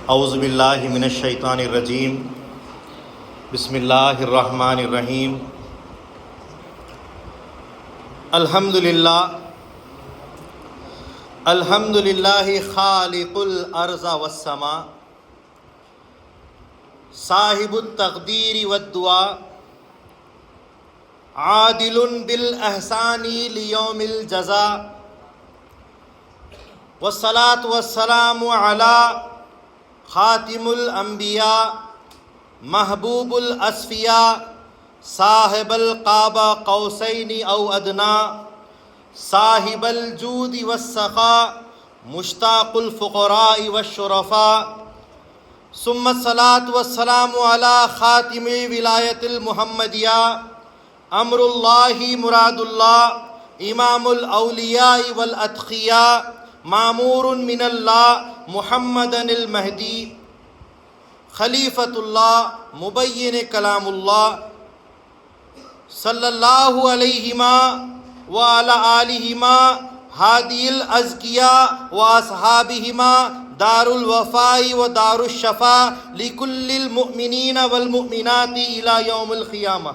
اعوذ باللہ من الشیطان الرجیم، بسم اللہ الرحمن الرحیم۔ الحمد للہ خالق الارض والسماء، صاحب التقدیر والدعاء، عادل بالاحسان لیوم الجزاء، والصلاة والسلام علی خاتم الانبیاء، محبوب الاسفیاء، صاحب القاب قوسین او ادنا، صاحب الجود والسخاء، مشتاق الفقراء والشرفاء، ثم الصلاة والسلام علی خاتم ولایت المحمدیہ، امر اللہ مراد اللہ، امام الاولیاء والاتقیاء، مامور من اللہ، محمد المہدی، خلیفۃ اللہ، مبین کلام اللہ، صلی اللہ علیہما وعلی آلہما، ہادی الازکیاء واصحابہما، دار الوفاء و دار الشفاء لکل المؤمنین والمؤمنات الی یوم القیامہ۔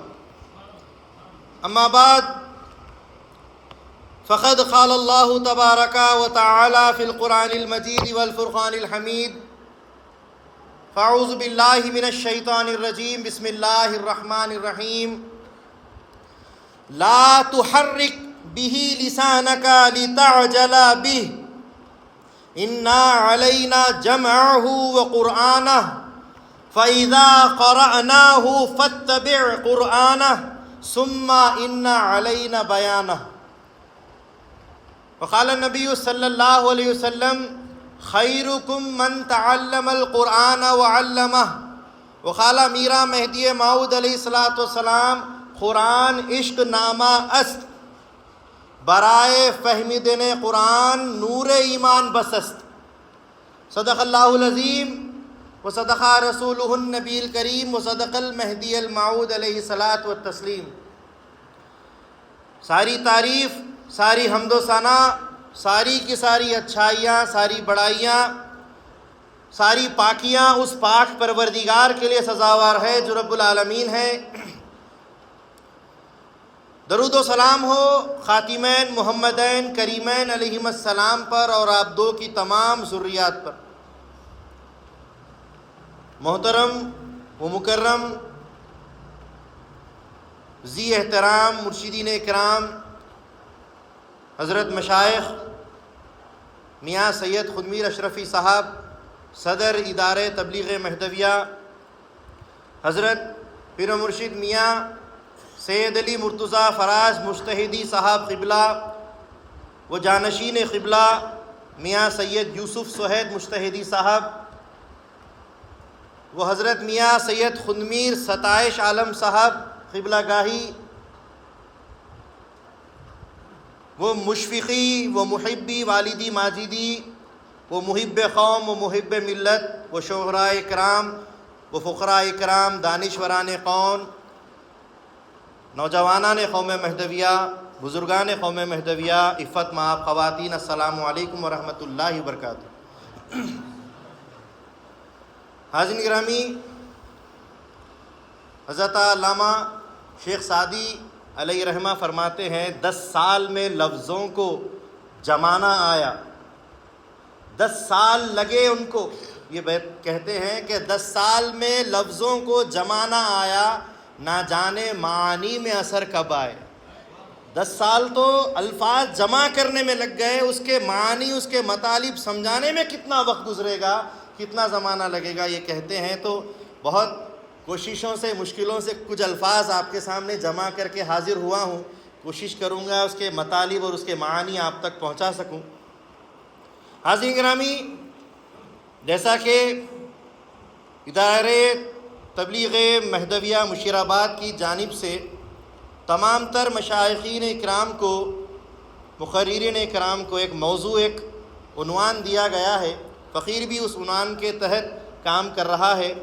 اما بعد، فقد قال اللہ تبارک و تعالی فی القرآن المجید والفرقان الحمید، فاعوذ باللہ من الشیطان الرجیم، بسم اللہ الرحمن الرحیم۔ لا تحرک بہ لسانک لتعجل بہ، انا علینا جمعہ وقرآنہ، فإذا قرأناہ فاتبع قرآنہ، ثم ان علینا بیانہ۔ وقال النبی صلی اللہ علیہ وسلم، خیرکم من تعلم القرآن وعلمہ۔ وقال میرا مہدی موعود علیہ السلام، قرآن عشق نامہ است، برائے فہمیدن قرآن نور ایمان بس است۔ صدق اللہ العظیم وصدق رسولہ النبی الکریم وصدق المہدی الموعود علیہ الصلاۃ والتسلیم۔ ساری تعریف، ساری حمد و ثنا، ساری کی ساری اچھائیاں، ساری بڑائیاں، ساری پاکیاں اس پاک پروردگار کے لیے سزاوار ہے جو رب العالمین ہے۔ درود و سلام ہو خاتمین محمدین کریمین علیہم السلام پر اور آپ دو کی تمام ذریات پر۔ محترم و مکرم ذی احترام مرشدین اکرام حضرت مشائخ میاں سید خدمیر اشرفی صاحب، صدر ادارہ تبلیغ مہدویہ، حضرت پیر و مرشد میاں سید علی مرتضیٰ فراز مجتہدی صاحب قبلہ و جانشین قبلہ میاں سید یوسف سہید مجتہدی صاحب، وہ حضرت میاں سید خدمیر ستائش عالم صاحب قبلہ گاہی، وہ مشفقی و محبی والدی ماجدی، وہ محب قوم و محب ملت، وہ شعراء کرام، وہ فقراء کرام، دانشوران قوم، نوجوانان قوم مہدویہ، بزرگان قوم مہدویہ، عفت مآب خواتین، السلام علیکم ورحمۃ اللہ وبرکاتہ۔ حاضرین گرامی، حضرت علامہ شیخ سعدی علیہ رحمہ فرماتے ہیں، 10 سال میں لفظوں کو جمانا آیا، 10 سال لگے ان کو۔ یہ بیت کہتے ہیں کہ 10 سال میں لفظوں کو جمانا آیا، نہ جانے معانی میں اثر کب آئے۔ 10 سال تو الفاظ جمع کرنے میں لگ گئے، اس کے معانی، اس کے مطالب سمجھانے میں کتنا وقت گزرے گا، کتنا زمانہ لگے گا۔ یہ کہتے ہیں تو بہت کوششوں سے، مشکلوں سے کچھ الفاظ آپ کے سامنے جمع کر کے حاضر ہوا ہوں، کوشش کروں گا اس کے مطالب اور اس کے معانی آپ تک پہنچا سکوں۔ حاضرین گرامی، جیسا کہ ادارے تبلیغ مہدویہ مشیرآباد کی جانب سے تمام تر مشائخین اکرام کو، مقررین اکرام کو ایک موضوع، ایک عنوان دیا گیا ہے، فقیر بھی اس عنوان کے تحت کام کر رہا ہے۔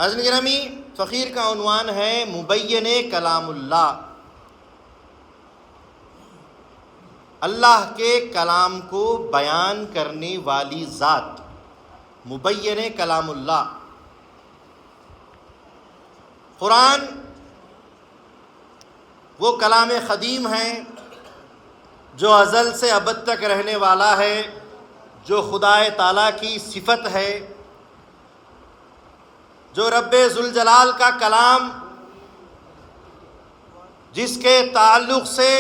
حضرت گرامی، فقیر کا عنوان ہے مبین کلام اللہ، اللہ کے کلام کو بیان کرنے والی ذات، مبین کلام اللہ۔ قرآن وہ کلام قدیم ہے جو ازل سے ابد تک رہنے والا ہے، جو خدا تعالیٰ کی صفت ہے، جو رب ذوالجلال کا کلام، جس کے تعلق سے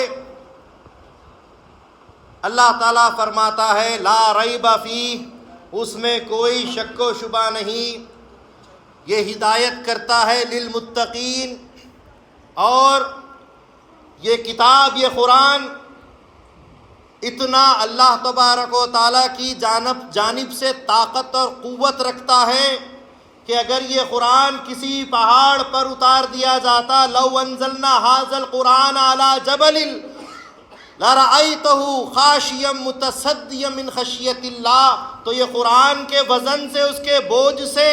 اللہ تعالیٰ فرماتا ہے لا ریب فیہ، اس میں کوئی شک و شبہ نہیں، یہ ہدایت کرتا ہے للمتقین، اور یہ کتاب، یہ قرآن اتنا اللہ تبارک و تعالیٰ کی جانب سے طاقت اور قوت رکھتا ہے کہ اگر یہ قرآن کسی پہاڑ پر اتار دیا جاتا، لو انزلنا ھذا القرآن علی جبل لرأیتہ خاشعا متصدعا من خشیۃ اللہ، تو یہ قرآن کے وزن سے، اس کے بوجھ سے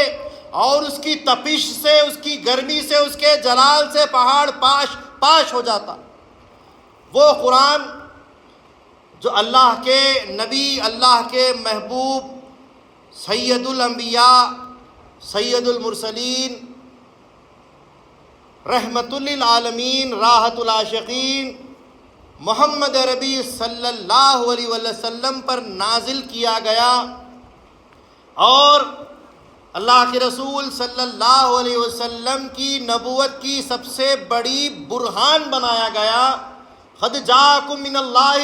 اور اس کی تپش سے، اس کی گرمی سے، اس کے جلال سے پہاڑ پاش ہو جاتا۔ وہ قرآن جو اللہ کے نبی، اللہ کے محبوب، سید الانبیاء، سید المرسلین، رحمت للعالمین، راحت العاشقین، محمد ربی صلی اللہ علیہ وسلم پر نازل کیا گیا، اور اللہ کے رسول صلی اللہ علیہ وسلم کی نبوت کی سب سے بڑی برہان بنایا گیا۔ قد جاءکم من اللہ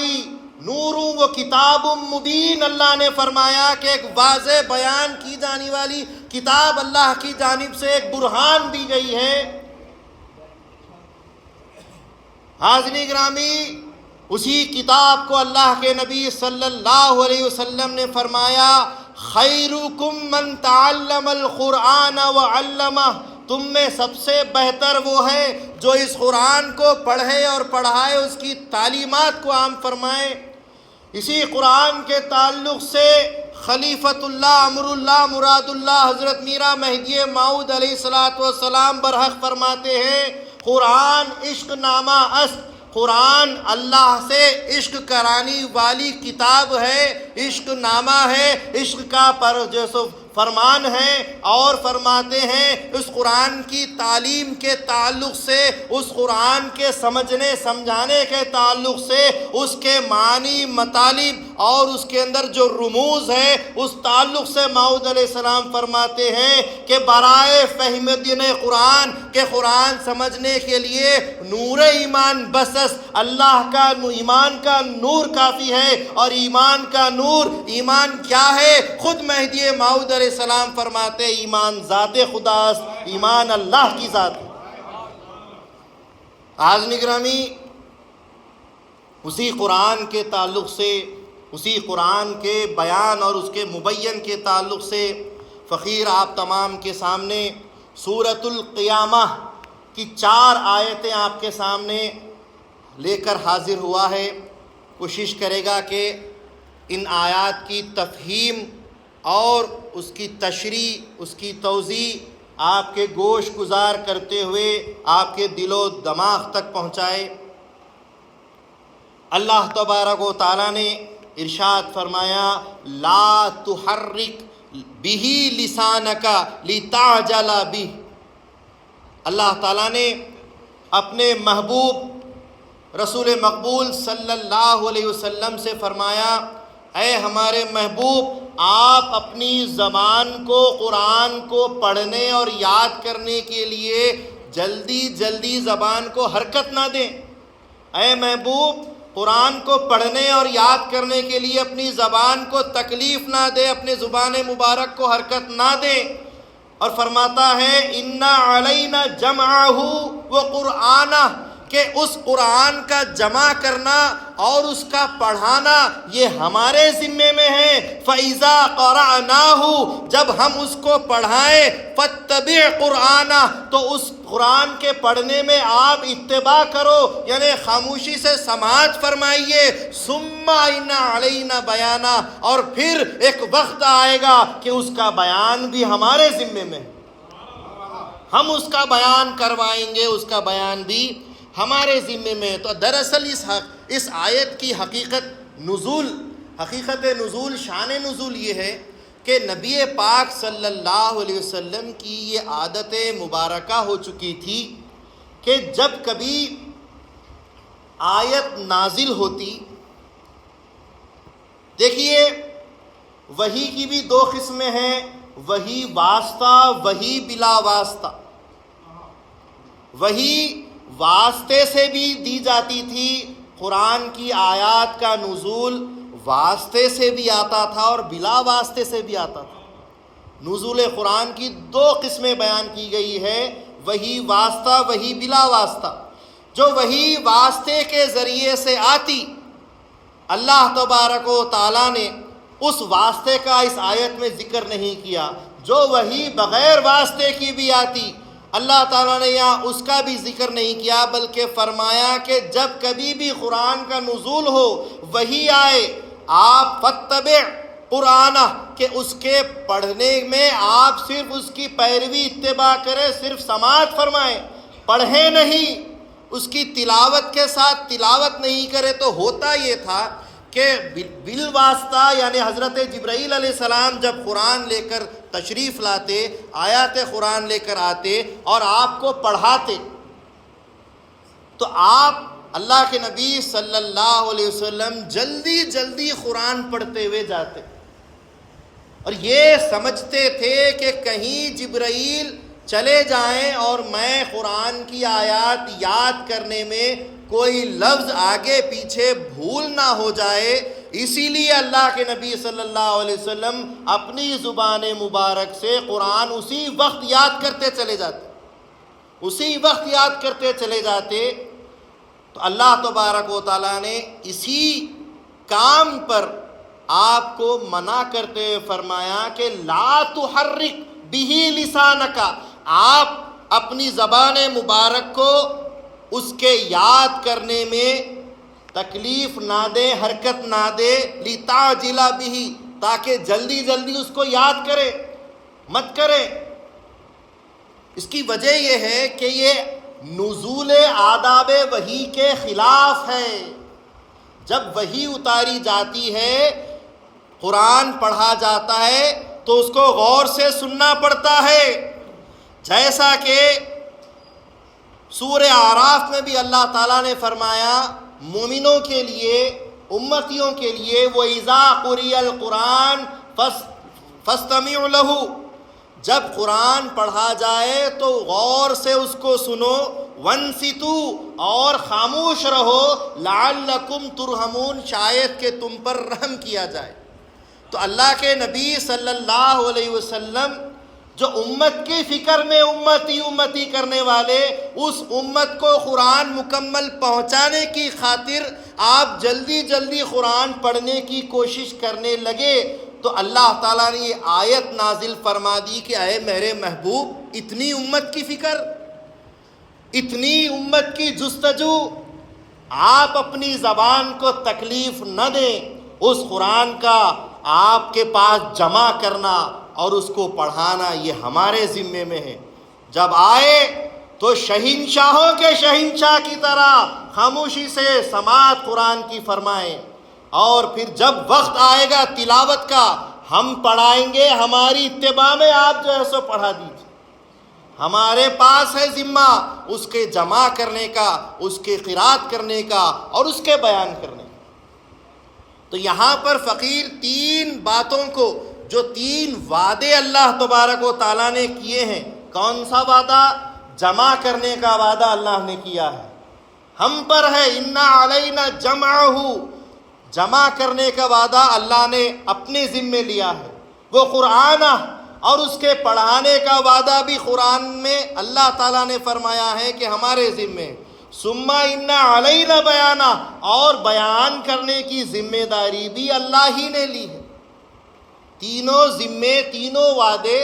نور و کتاب مبین، اللہ نے فرمایا کہ ایک واضح بیان کی جانے والی کتاب اللہ کی جانب سے ایک برہان دی گئی ہے۔ حاضرین گرامی، اسی کتاب کو اللہ کے نبی صلی اللہ علیہ وسلم نے فرمایا خیرکم من تعلم القرآن وعلمہ، تم میں سب سے بہتر وہ ہے جو اس قرآن کو پڑھے اور پڑھائے، اس کی تعلیمات کو عام فرمائے۔ اسی قرآن کے تعلق سے خلیفۃ اللہ، امر اللہ، مراد اللہ حضرت میرا مہدی موعود علیہ السلام برحق فرماتے ہیں قرآن عشق نامہ است، قرآن اللہ سے عشق کرانی والی کتاب ہے، عشق نامہ ہے، عشق کا فرمان ہے، اور فرماتے ہیں اس قرآن کی تعلیم کے تعلق سے، اس قرآن کے سمجھنے سمجھانے کے تعلق سے، اس کے معنی مطالب اور اس کے اندر جو رموز ہے اس تعلق سے موعود علیہ السلام فرماتے ہیں کہ برائے فہم دین قرآن کے قرآن سمجھنے کے لیے نور ایمان بسس، اللہ کا ایمان کا نور کافی ہے، اور ایمان کا نور، ایمان کیا ہے؟ خود مہدی موعود علیہ السلام فرماتے ایمان ذات خدا است، ایمان اللہ کی ذات ہے۔ حاضرین گرامی، اسی قرآن کے تعلق سے، اسی قرآن کے بیان اور اس کے مبین کے تعلق سے فقیر آپ تمام کے سامنے سورۃ القیامہ کی 4 آیتیں آپ کے سامنے لے کر حاضر ہوا ہے۔ کوشش کرے گا کہ ان آیات کی تفہیم اور اس کی تشریح، اس کی توضیح آپ کے گوش گزار کرتے ہوئے آپ کے دل و دماغ تک پہنچائے۔ اللہ تبارک و تعالیٰ نے ارشاد فرمایا لا تحرک بہ لسانک لتعجل بہ، اللہ تعالیٰ نے اپنے محبوب رسول مقبول صلی اللہ علیہ وسلم سے فرمایا اے ہمارے محبوب، آپ اپنی زبان کو قرآن کو پڑھنے اور یاد کرنے کے لیے جلدی زبان کو حرکت نہ دیں۔ اے محبوب، قرآن کو پڑھنے اور یاد کرنے کے لیے اپنی زبان کو تکلیف نہ دے، اپنے زبان مبارک کو حرکت نہ دے، اور فرماتا ہے اِنَّا عَلَيْنَا جَمْعَهُ وَقُرْآنَهُ، کہ اس قرآن کا جمع کرنا اور اس کا پڑھانا یہ ہمارے ذمے میں ہے۔ فَإِذَا قَرَأْنَاهُ، جب ہم اس کو پڑھائیں، فَاتَّبِعْ قُرْآنَهُ، تو اس قرآن کے پڑھنے میں آپ اتباع کرو، یعنی خاموشی سے سماعت فرمائیے۔ ثُمَّ إِنَّ عَلَيْنَا بَيَانَهُ، اور پھر ایک وقت آئے گا کہ اس کا بیان بھی ہمارے ذمے میں ہے۔ ہم اس کا بیان کروائیں گے، اس کا بیان بھی ہمارے ذمے میں ہے۔ تو دراصل اس آیت کی حقیقت نزول شان نزول یہ ہے کہ نبی پاک صلی اللہ علیہ وسلم کی یہ عادت مبارکہ ہو چکی تھی کہ جب کبھی آیت نازل ہوتی، دیکھیے وحی کی بھی دو قسمیں ہیں، وحی واسطہ، وحی بلا واسطہ۔ وحی واسطے سے بھی دی جاتی تھی، قرآن کی آیات کا نزول واسطے سے بھی آتا تھا اور بلا واسطے سے بھی آتا تھا۔ نزول قرآن کی دو قسمیں بیان کی گئی ہے، وحی واسطہ، وحی بلا واسطہ۔ جو وحی واسطے کے ذریعے سے آتی، اللہ تبارک و تعالیٰ نے اس واسطے کا اس آیت میں ذکر نہیں کیا۔ جو وحی بغیر واسطے کی بھی آتی، اللہ تعالیٰ نے یہاں اس کا بھی ذکر نہیں کیا، بلکہ فرمایا کہ جب کبھی بھی قرآن کا نزول ہو، وحی آئے، آپ فاتبع قرآنہ، کہ اس کے پڑھنے میں آپ صرف اس کی پیروی اتباع کریں، صرف سماعت فرمائیں، پڑھیں نہیں، اس کی تلاوت کے ساتھ تلاوت نہیں کرے۔ تو ہوتا یہ تھا کہ بالواسطہ یعنی حضرت جبرائیل علیہ السلام جب قرآن لے کر تشریف لاتے، آیات قرآن لے کر آتے اور آپ کو پڑھاتے، تو آپ اللہ کے نبی صلی اللہ علیہ وسلم جلدی جلدی قرآن پڑھتے ہوئے جاتے اور یہ سمجھتے تھے کہ کہیں جبرائیل چلے جائیں اور میں قرآن کی آیات یاد کرنے میں کوئی لفظ آگے پیچھے بھول نہ ہو جائے، اسی لیے اللہ کے نبی صلی اللہ علیہ وسلم اپنی زبان مبارک سے قرآن اسی وقت یاد کرتے چلے جاتے۔ تو اللہ تبارک و تعالیٰ نے اسی کام پر آپ کو منع کرتے ہوئے فرمایا کہ لا تحرک بہ لسانک، آپ اپنی زبان مبارک کو اس کے یاد کرنے میں تکلیف نہ دے، حرکت نہ دے، لتعجل بہ، تاکہ جلدی جلدی اس کو یاد کرے، مت کرے۔ اس کی وجہ یہ ہے کہ یہ نزول آداب وحی کے خلاف ہے۔ جب وحی اتاری جاتی ہے، قرآن پڑھا جاتا ہے تو اس کو غور سے سننا پڑتا ہے، جیسا کہ سورہ اعراف میں بھی اللہ تعالیٰ نے فرمایا مومنوں کے لیے، امتیوں کے لیے، وَإِذَا قُرِئَ الْقُرْآنُ فَاسْتَمِعُوا لَهُ، جب قرآن پڑھا جائے تو غور سے اس کو سنو، وَانصِتُوا، اور خاموش رہو، لَعَلَّكُمْ تُرْحَمُونَ، شاید کہ تم پر رحم کیا جائے۔ تو اللہ کے نبی صلی اللہ علیہ وسلم جو امت کی فکر میں امتی کرنے والے، اس امت کو قرآن مکمل پہنچانے کی خاطر آپ جلدی جلدی قرآن پڑھنے کی کوشش کرنے لگے، تو اللہ تعالیٰ نے یہ آیت نازل فرما دی کہ اے میرے محبوب، اتنی امت کی فکر، اتنی امت کی جستجو، آپ اپنی زبان کو تکلیف نہ دیں، اس قرآن کا آپ کے پاس جمع کرنا اور اس کو پڑھانا یہ ہمارے ذمے میں ہے۔ جب آئے تو شہنشاہوں کے شہنشاہ کی طرح خاموشی سے سماعت قرآن کی فرمائیں، اور پھر جب وقت آئے گا تلاوت کا، ہم پڑھائیں گے، ہماری اتباع میں آپ جو ہے سو پڑھا دیجیے، ہمارے پاس ہے ذمہ اس کے جمع کرنے کا، اس کے قرات کرنے کا اور اس کے بیان کرنے کا۔ تو یہاں پر فقیر تین باتوں کو، جو تین وعدے اللہ تبارک و تعالیٰ نے کیے ہیں، کون سا وعدہ؟ جمع کرنے کا وعدہ اللہ نے کیا ہے، ہم پر ہے، اِنَّا عَلَيْنَا جَمْعَهُ، جمع کرنے کا وعدہ اللہ نے اپنے ذمے لیا ہے، وہ قرآن، اور اس کے پڑھانے کا وعدہ بھی قرآن میں اللہ تعالیٰ نے فرمایا ہے کہ ہمارے ذمے، ثم ان علینا بیانہ، اور بیان کرنے کی ذمہ داری بھی اللہ ہی نے لی ہے۔ تینوں ذمے، تینوں وعدے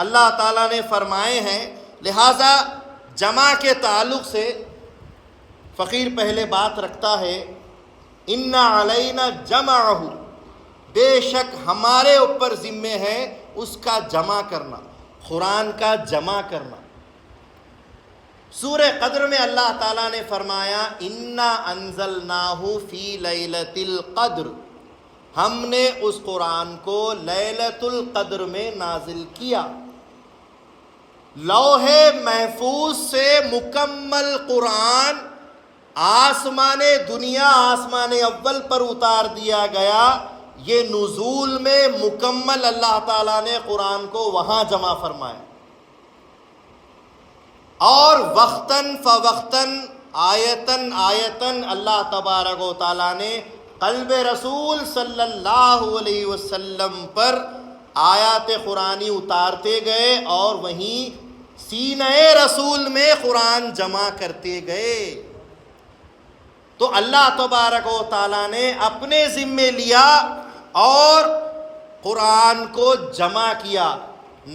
اللہ تعالیٰ نے فرمائے ہیں۔ لہٰذا جمع کے تعلق سے فقیر پہلے بات رکھتا ہے، ان علینا جمعہ، بے شک ہمارے اوپر ذمہ ہے اس کا جمع کرنا، قرآن کا جمع کرنا۔ سورہ قدر میں اللہ تعالیٰ نے فرمایا انا انزلناہ فی لیلۃ القدر، ہم نے اس قرآن کو لیلۃ القدر میں نازل کیا۔ لوح محفوظ سے مکمل قرآن آسمان دنیا، آسمان اول پر اتار دیا گیا۔ یہ نزول میں مکمل اللہ تعالیٰ نے قرآن کو وہاں جمع فرمایا، اور وقتاً فوقتاً آیتاً آیتاً اللہ تبارک و تعالیٰ نے قلب رسول صلی اللہ علیہ وسلم پر آیات قرآنی اتارتے گئے، اور وہیں سینہ رسول میں قرآن جمع کرتے گئے۔ تو اللہ تبارک و تعالیٰ نے اپنے ذمے لیا اور قرآن کو جمع کیا۔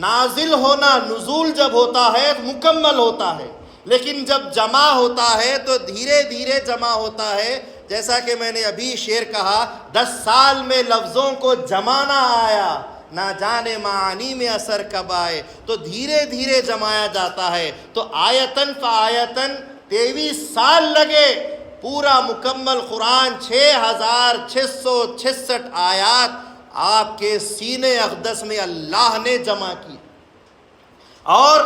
نازل ہونا، نزول جب ہوتا ہے مکمل ہوتا ہے، لیکن جب جمع ہوتا ہے تو دھیرے دھیرے جمع ہوتا ہے۔ جیسا کہ میں نے ابھی شعر کہا، 10 سال میں لفظوں کو جمانا آیا، نہ جانے معانی میں اثر کب آئے۔ تو دھیرے دھیرے جمایا جاتا ہے۔ تو آیتن فآیتن 23 سال لگے پورا مکمل قرآن 6666 آیات آپ کے سینے اقدس میں اللہ نے جمع کی۔ اور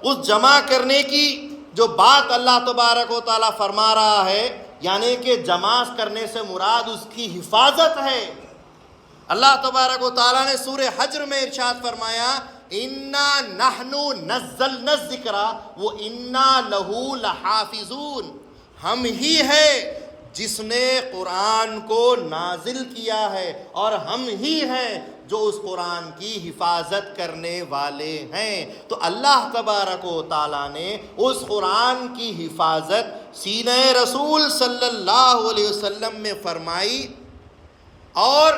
اس جمع کرنے کی جو بات اللہ تبارک و تعالیٰ فرما رہا ہے، یعنی کہ جمع کرنے سے مراد اس کی حفاظت ہے۔ اللہ تبارک و تعالیٰ نے سورہ حجر میں ارشاد فرمایا انا نحن نزلنا الذکر وانا لہ لحافظون، ہم ہی ہے جس نے قرآن کو نازل کیا ہے، اور ہم ہی ہیں جو اس قرآن کی حفاظت کرنے والے ہیں۔ تو اللہ تبارک و تعالیٰ نے اس قرآن کی حفاظت سینہ رسول صلی اللہ علیہ وسلم میں فرمائی، اور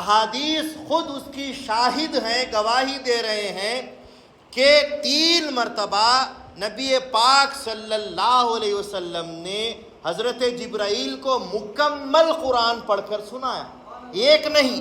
احادیث خود اس کی شاہد ہیں، گواہی دے رہے ہیں کہ 3 مرتبہ نبی پاک صلی اللہ علیہ وسلم نے حضرت جبرائیل کو مکمل قرآن پڑھ کر سنایا، 1 نہیں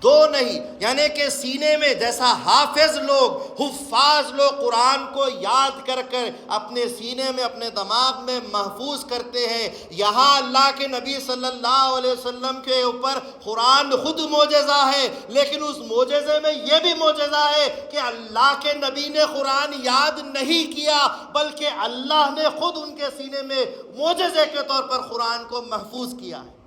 2 نہیں، یعنی کہ سینے میں جیسا حافظ لوگ، حفاظ لوگ قرآن کو یاد کر کر اپنے سینے میں، اپنے دماغ میں محفوظ کرتے ہیں، یہاں اللہ کے نبی صلی اللہ علیہ وسلم کے اوپر قرآن خود معجزہ ہے، لیکن اس معجزے میں یہ بھی معجزہ ہے کہ اللہ کے نبی نے قرآن یاد نہیں کیا، بلکہ اللہ نے خود ان کے سینے میں معجزے کے طور پر قرآن کو محفوظ کیا ہے۔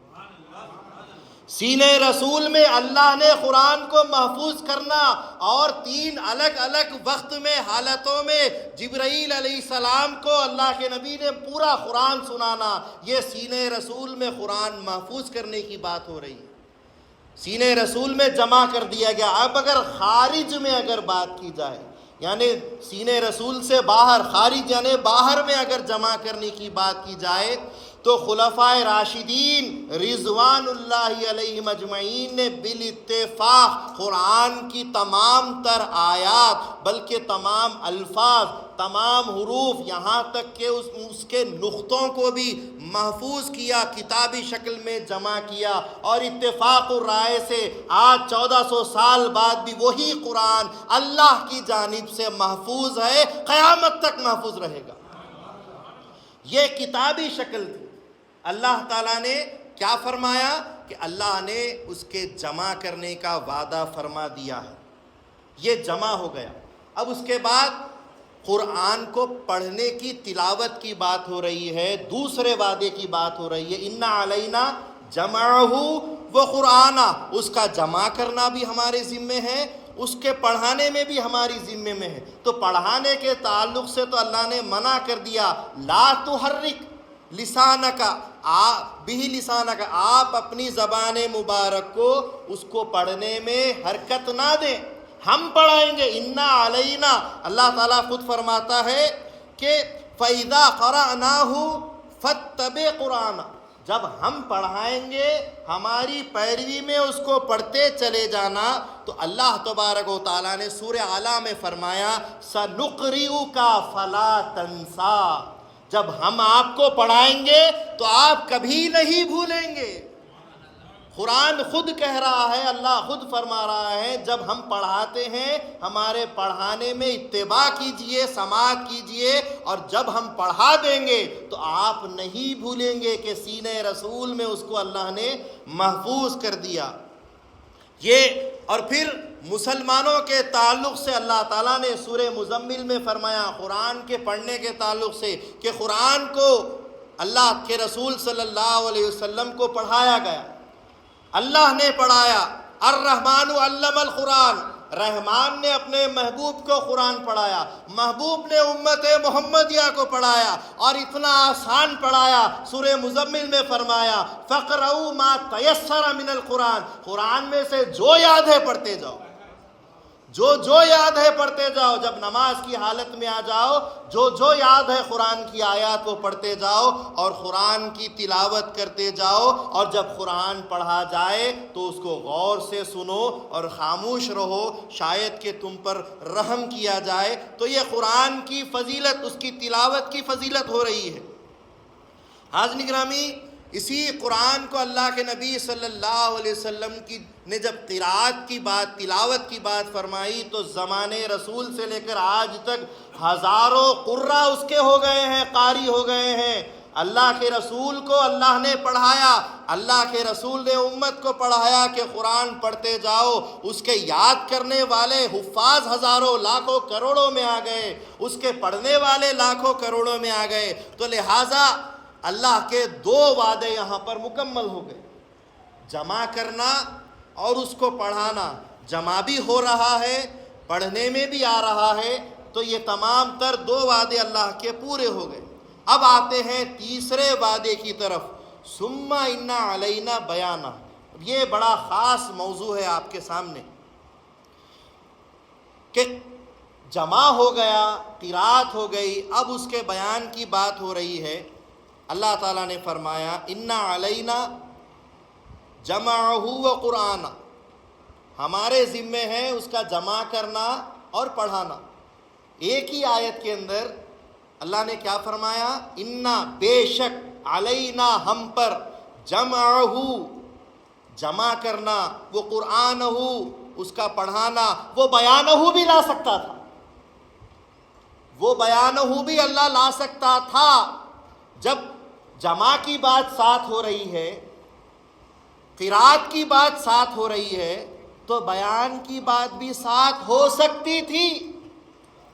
سینہ رسول میں اللہ نے قرآن کو محفوظ کرنا، اور 3 الگ الگ وقت میں، حالتوں میں جبرائیل علیہ السلام کو اللہ کے نبی نے پورا قرآن سنانا، یہ سینہ رسول میں قرآن محفوظ کرنے کی بات ہو رہی ہے، سینہ رسول میں جمع کر دیا گیا۔ اب اگر خارج میں اگر بات کی جائے، یعنی سینہ رسول سے باہر، خارج یعنی باہر میں اگر جمع کرنے کی بات کی جائے، تو خلفائے راشدین رضوان اللہ علیہم اجمعین نے بالاتفاق قرآن کی تمام تر آیات، بلکہ تمام الفاظ، تمام حروف، یہاں تک کہ اس کے نقطوں کو بھی محفوظ کیا، کتابی شکل میں جمع کیا، اور اتفاق الرائے سے آج 1400 سال بعد بھی وہی قرآن اللہ کی جانب سے محفوظ ہے، قیامت تک محفوظ رہے گا۔ یہ کتابی شکل تھی۔ اللہ تعالیٰ نے کیا فرمایا کہ اللہ نے اس کے جمع کرنے کا وعدہ فرما دیا ہے، یہ جمع ہو گیا۔ اب اس کے بعد قرآن کو پڑھنے کی، تلاوت کی بات ہو رہی ہے، دوسرے وعدے کی بات ہو رہی ہے، اِنَّ عَلَيْنَا جَمْعَهُ وَقُرْآنَ، اس کا جمع کرنا بھی ہمارے ذمے ہے، اس کے پڑھانے میں بھی ہماری ذمے میں ہے۔ تو پڑھانے کے تعلق سے تو اللہ نے منع کر دیا، لا تحرک لسانک بھی لسانک، آپ اپنی زبان مبارک کو اس کو پڑھنے میں حرکت نہ دیں، ہم پڑھائیں گے۔ اِنَّا عَلَيْنَا، اللہ تعالیٰ خود فرماتا ہے کہ فَإِذَا قَرَأْنَاهُ فَاتَّبِعْ قُرْآنَهُ، جب ہم پڑھائیں گے ہماری پیروی میں اس کو پڑھتے چلے جانا۔ تو اللہ تبارک و تعالیٰ نے سورہ اعلیٰ میں فرمایا سَنُقْرِئُكَ فَلَا تَنْسَى، جب ہم آپ کو پڑھائیں گے تو آپ کبھی نہیں بھولیں گے۔ قرآن خود کہہ رہا ہے، اللہ خود فرما رہا ہے، جب ہم پڑھاتے ہیں ہمارے پڑھانے میں اتباع کیجئے، سماعت کیجئے، اور جب ہم پڑھا دیں گے تو آپ نہیں بھولیں گے کہ سینہ رسول میں اس کو اللہ نے محفوظ کر دیا۔ اور پھر مسلمانوں کے تعلق سے اللہ تعالیٰ نے سورہ مزمل میں فرمایا، قرآن کے پڑھنے کے تعلق سے، کہ قرآن کو اللہ کے رسول صلی اللہ علیہ وسلم کو پڑھایا گیا، اللہ نے پڑھایا۔ الرحمن علم القرآن، رحمان نے اپنے محبوب کو قرآن پڑھایا، محبوب نے امت محمدیہ کو پڑھایا، اور اتنا آسان پڑھایا۔ سورہ مزمل میں فرمایا فَقْرَؤُوا مَا تَيَسَّرَ مِنَ الْقُرْآنِ، قرآن میں سے جو یاد ہے پڑھتے جاؤ، جو یاد ہے پڑھتے جاؤ۔ جب نماز کی حالت میں آ جاؤ، جو یاد ہے قرآن کی آیات کو پڑھتے جاؤ اور قرآن کی تلاوت کرتے جاؤ، اور جب قرآن پڑھا جائے تو اس کو غور سے سنو اور خاموش رہو، شاید کہ تم پر رحم کیا جائے۔ تو یہ قرآن کی فضیلت، اس کی تلاوت کی فضیلت ہو رہی ہے۔ حاضرین گرامی، اسی قرآن کو اللہ کے نبی صلی اللہ علیہ وسلم نے جب قرات کی بات، تلاوت کی بات فرمائی، تو زمانے رسول سے لے کر آج تک ہزاروں قرہ اس کے ہو گئے ہیں، قاری ہو گئے ہیں۔ اللہ کے رسول کو اللہ نے پڑھایا، اللہ کے رسول نے امت کو پڑھایا کہ قرآن پڑھتے جاؤ۔ اس کے یاد کرنے والے حفاظ ہزاروں، لاکھوں، کروڑوں میں آ گئے، اس کے پڑھنے والے لاکھوں کروڑوں میں آ گئے۔ تو لہٰذا اللہ کے دو وعدے یہاں پر مکمل ہو گئے، جمع کرنا اور اس کو پڑھانا۔ جمع بھی ہو رہا ہے، پڑھنے میں بھی آ رہا ہے، تو یہ تمام تر دو وعدے اللہ کے پورے ہو گئے۔ اب آتے ہیں تیسرے وعدے کی طرف، ثم ان علینا بیانہ۔ یہ بڑا خاص موضوع ہے آپ کے سامنے کہ جمع ہو گیا، قرات ہو گئی، اب اس کے بیان کی بات ہو رہی ہے۔ اللہ تعالیٰ نے فرمایا ان علینا جمعہ و قرآن، ہمارے ذمے ہے اس کا جمع کرنا اور پڑھانا۔ ایک ہی آیت کے اندر اللہ نے کیا فرمایا؟ انا، بے شک، علینا، ہم پر، جمعہ، جمع کرنا، وہ قرآن ہو، اس کا پڑھانا۔ وہ بیانہ بھی لا سکتا تھا، وہ بیانہ بھی اللہ لا سکتا تھا۔ جب جمع کی بات ساتھ ہو رہی ہے، قرات کی بات ساتھ ہو رہی ہے، تو بیان کی بات بھی ساتھ ہو سکتی تھی۔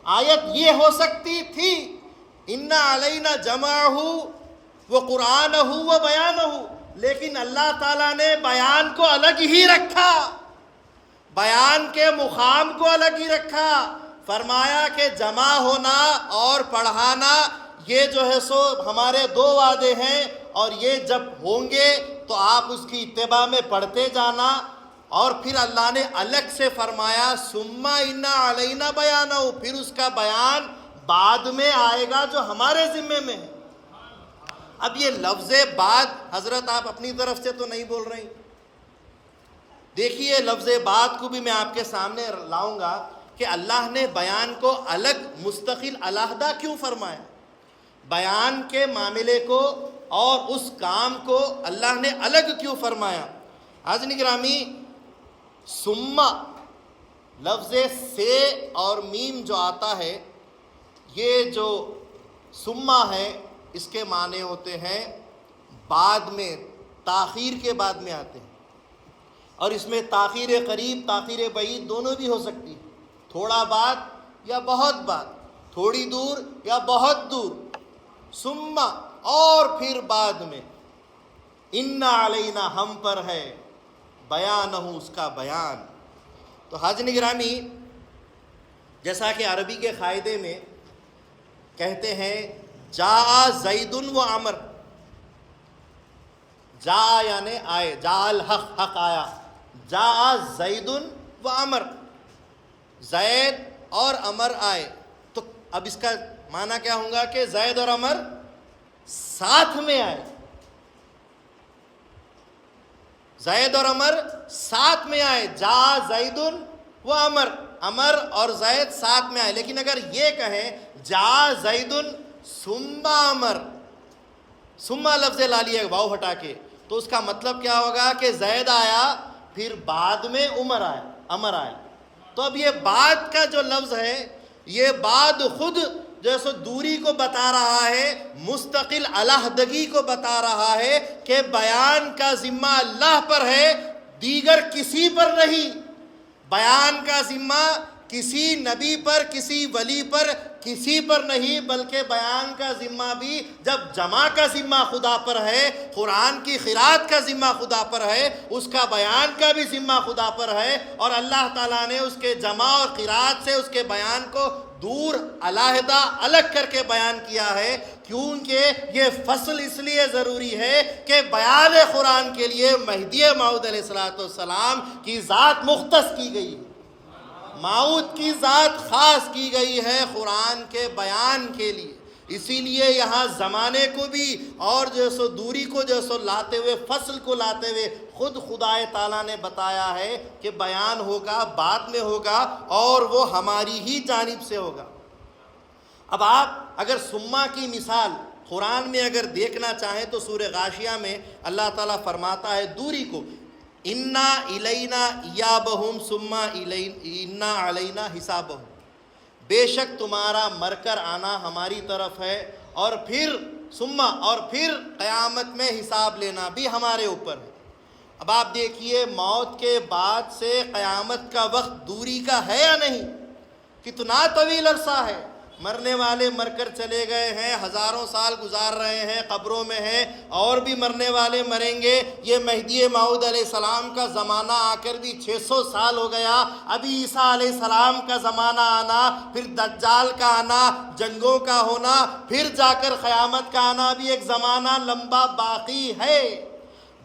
آیت یہ ہو سکتی تھی ان علینا جمعہ و قرآنہ و بیانہ، لیکن اللہ تعالیٰ نے بیان کو الگ ہی رکھا، بیان کے مقام کو الگ ہی رکھا۔ فرمایا کہ جمع ہونا اور پڑھانا یہ جو ہے سو ہمارے دو وعدے ہیں، اور یہ جب ہوں گے تو آپ اس کی اتباع میں پڑھتے جانا۔ اور پھر اللہ نے الگ سے فرمایا ثم ان علینا بیانہ، پھر اس کا بیان بعد میں آئے گا جو ہمارے ذمے میں ہے۔ اب یہ لفظ بعد حضرت آپ اپنی طرف سے تو نہیں بول رہے، دیکھیے لفظ بعد کو بھی میں آپ کے سامنے لاؤں گا کہ اللہ نے بیان کو الگ، مستقل، علیحدہ کیوں فرمایا؟ بیان کے معاملے کو اور اس کام کو اللہ نے الگ کیوں فرمایا؟ حاضرین گرامی، ثم لفظ سے اور میم جو آتا ہے، یہ جو ثم ہے اس کے معنی ہوتے ہیں بعد میں، تاخیر کے بعد میں آتے ہیں، اور اس میں تاخیر قریب، تاخیر بعید دونوں بھی ہو سکتی ہے، تھوڑا بعد یا بہت بعد، تھوڑی دور یا بہت دور۔ ثم، اور پھر بعد میں، ان علینا، ہم پر ہے، بیانہ، اس کا بیان۔ تو حاضرین گرامی، جیسا کہ عربی کے قاعدے میں کہتے ہیں جاء زید و عمر، جاء یعنی آئے، جاء الحق، حق آیا، جاء زید و عمر، زید اور عمر آئے۔ تو اب اس کا معنی کیا ہوگا کہ زید اور عمر ساتھ میں آئے، زید اور عمر ساتھ میں آئے، جاء زید و عمر، عمر اور زید ساتھ میں آئے۔ لیکن اگر یہ کہیں جاء زید ثم عمر، ثم لفظ لا لیا واو ہٹا کے، تو اس کا مطلب کیا ہوگا کہ زید آیا پھر بعد میں عمر آیا. تو اب یہ بعد کا جو لفظ ہے یہ بعد خود جیسے دوری کو بتا رہا ہے, مستقل علیحدگی کو بتا رہا ہے کہ بیان کا ذمہ اللہ پر ہے, دیگر کسی پر نہیں. بیان کا ذمہ کسی نبی پر, کسی ولی پر, کسی پر نہیں, بلکہ بیان کا ذمہ بھی جب جمع کا ذمہ خدا پر ہے, قرآن کی قرات کا ذمہ خدا پر ہے, اس کا بیان کا بھی ذمہ خدا پر ہے. اور اللہ تعالیٰ نے اس کے جمع اور قرات سے اس کے بیان کو دور علیحدہ الگ کر کے بیان کیا ہے, کیونکہ یہ فصل اس لیے ضروری ہے کہ بیان قرآن کے لیے مہدی موعود علیہ السلام کی ذات مختص کی گئی ہے, موعود کی ذات خاص کی گئی ہے قرآن کے بیان کے لیے. اسی لیے یہاں زمانے کو بھی اور جیسو دوری کو جیسو لاتے ہوئے, فصل کو لاتے ہوئے خود خدا تعالیٰ نے بتایا ہے کہ بیان ہوگا, بعد میں ہوگا, اور وہ ہماری ہی جانب سے ہوگا. اب آپ اگر سما کی مثال قرآن میں اگر دیکھنا چاہیں تو سورہ غاشیہ میں اللہ تعالیٰ فرماتا ہے دوری کو, انا الینا ایابہم ثم انا علینا حسابہم, بے شک تمہارا مر کر آنا ہماری طرف ہے, اور پھر قیامت میں حساب لینا بھی ہمارے اوپر ہے. اب آپ دیکھیے موت کے بعد سے قیامت کا وقت دوری کا ہے یا نہیں؟ کتنا طویل عرصہ ہے. مرنے والے مر کر چلے گئے ہیں, ہزاروں سال گزار رہے ہیں, قبروں میں ہیں, اور بھی مرنے والے مریں گے. یہ مہدی موعود علیہ السلام کا زمانہ آ کر بھی 600 سال ہو گیا. ابھی عیسیٰ علیہ السلام کا زمانہ آنا, پھر دجال کا آنا, جنگوں کا ہونا, پھر جا کر قیامت کا آنا, بھی ایک زمانہ لمبا باقی ہے.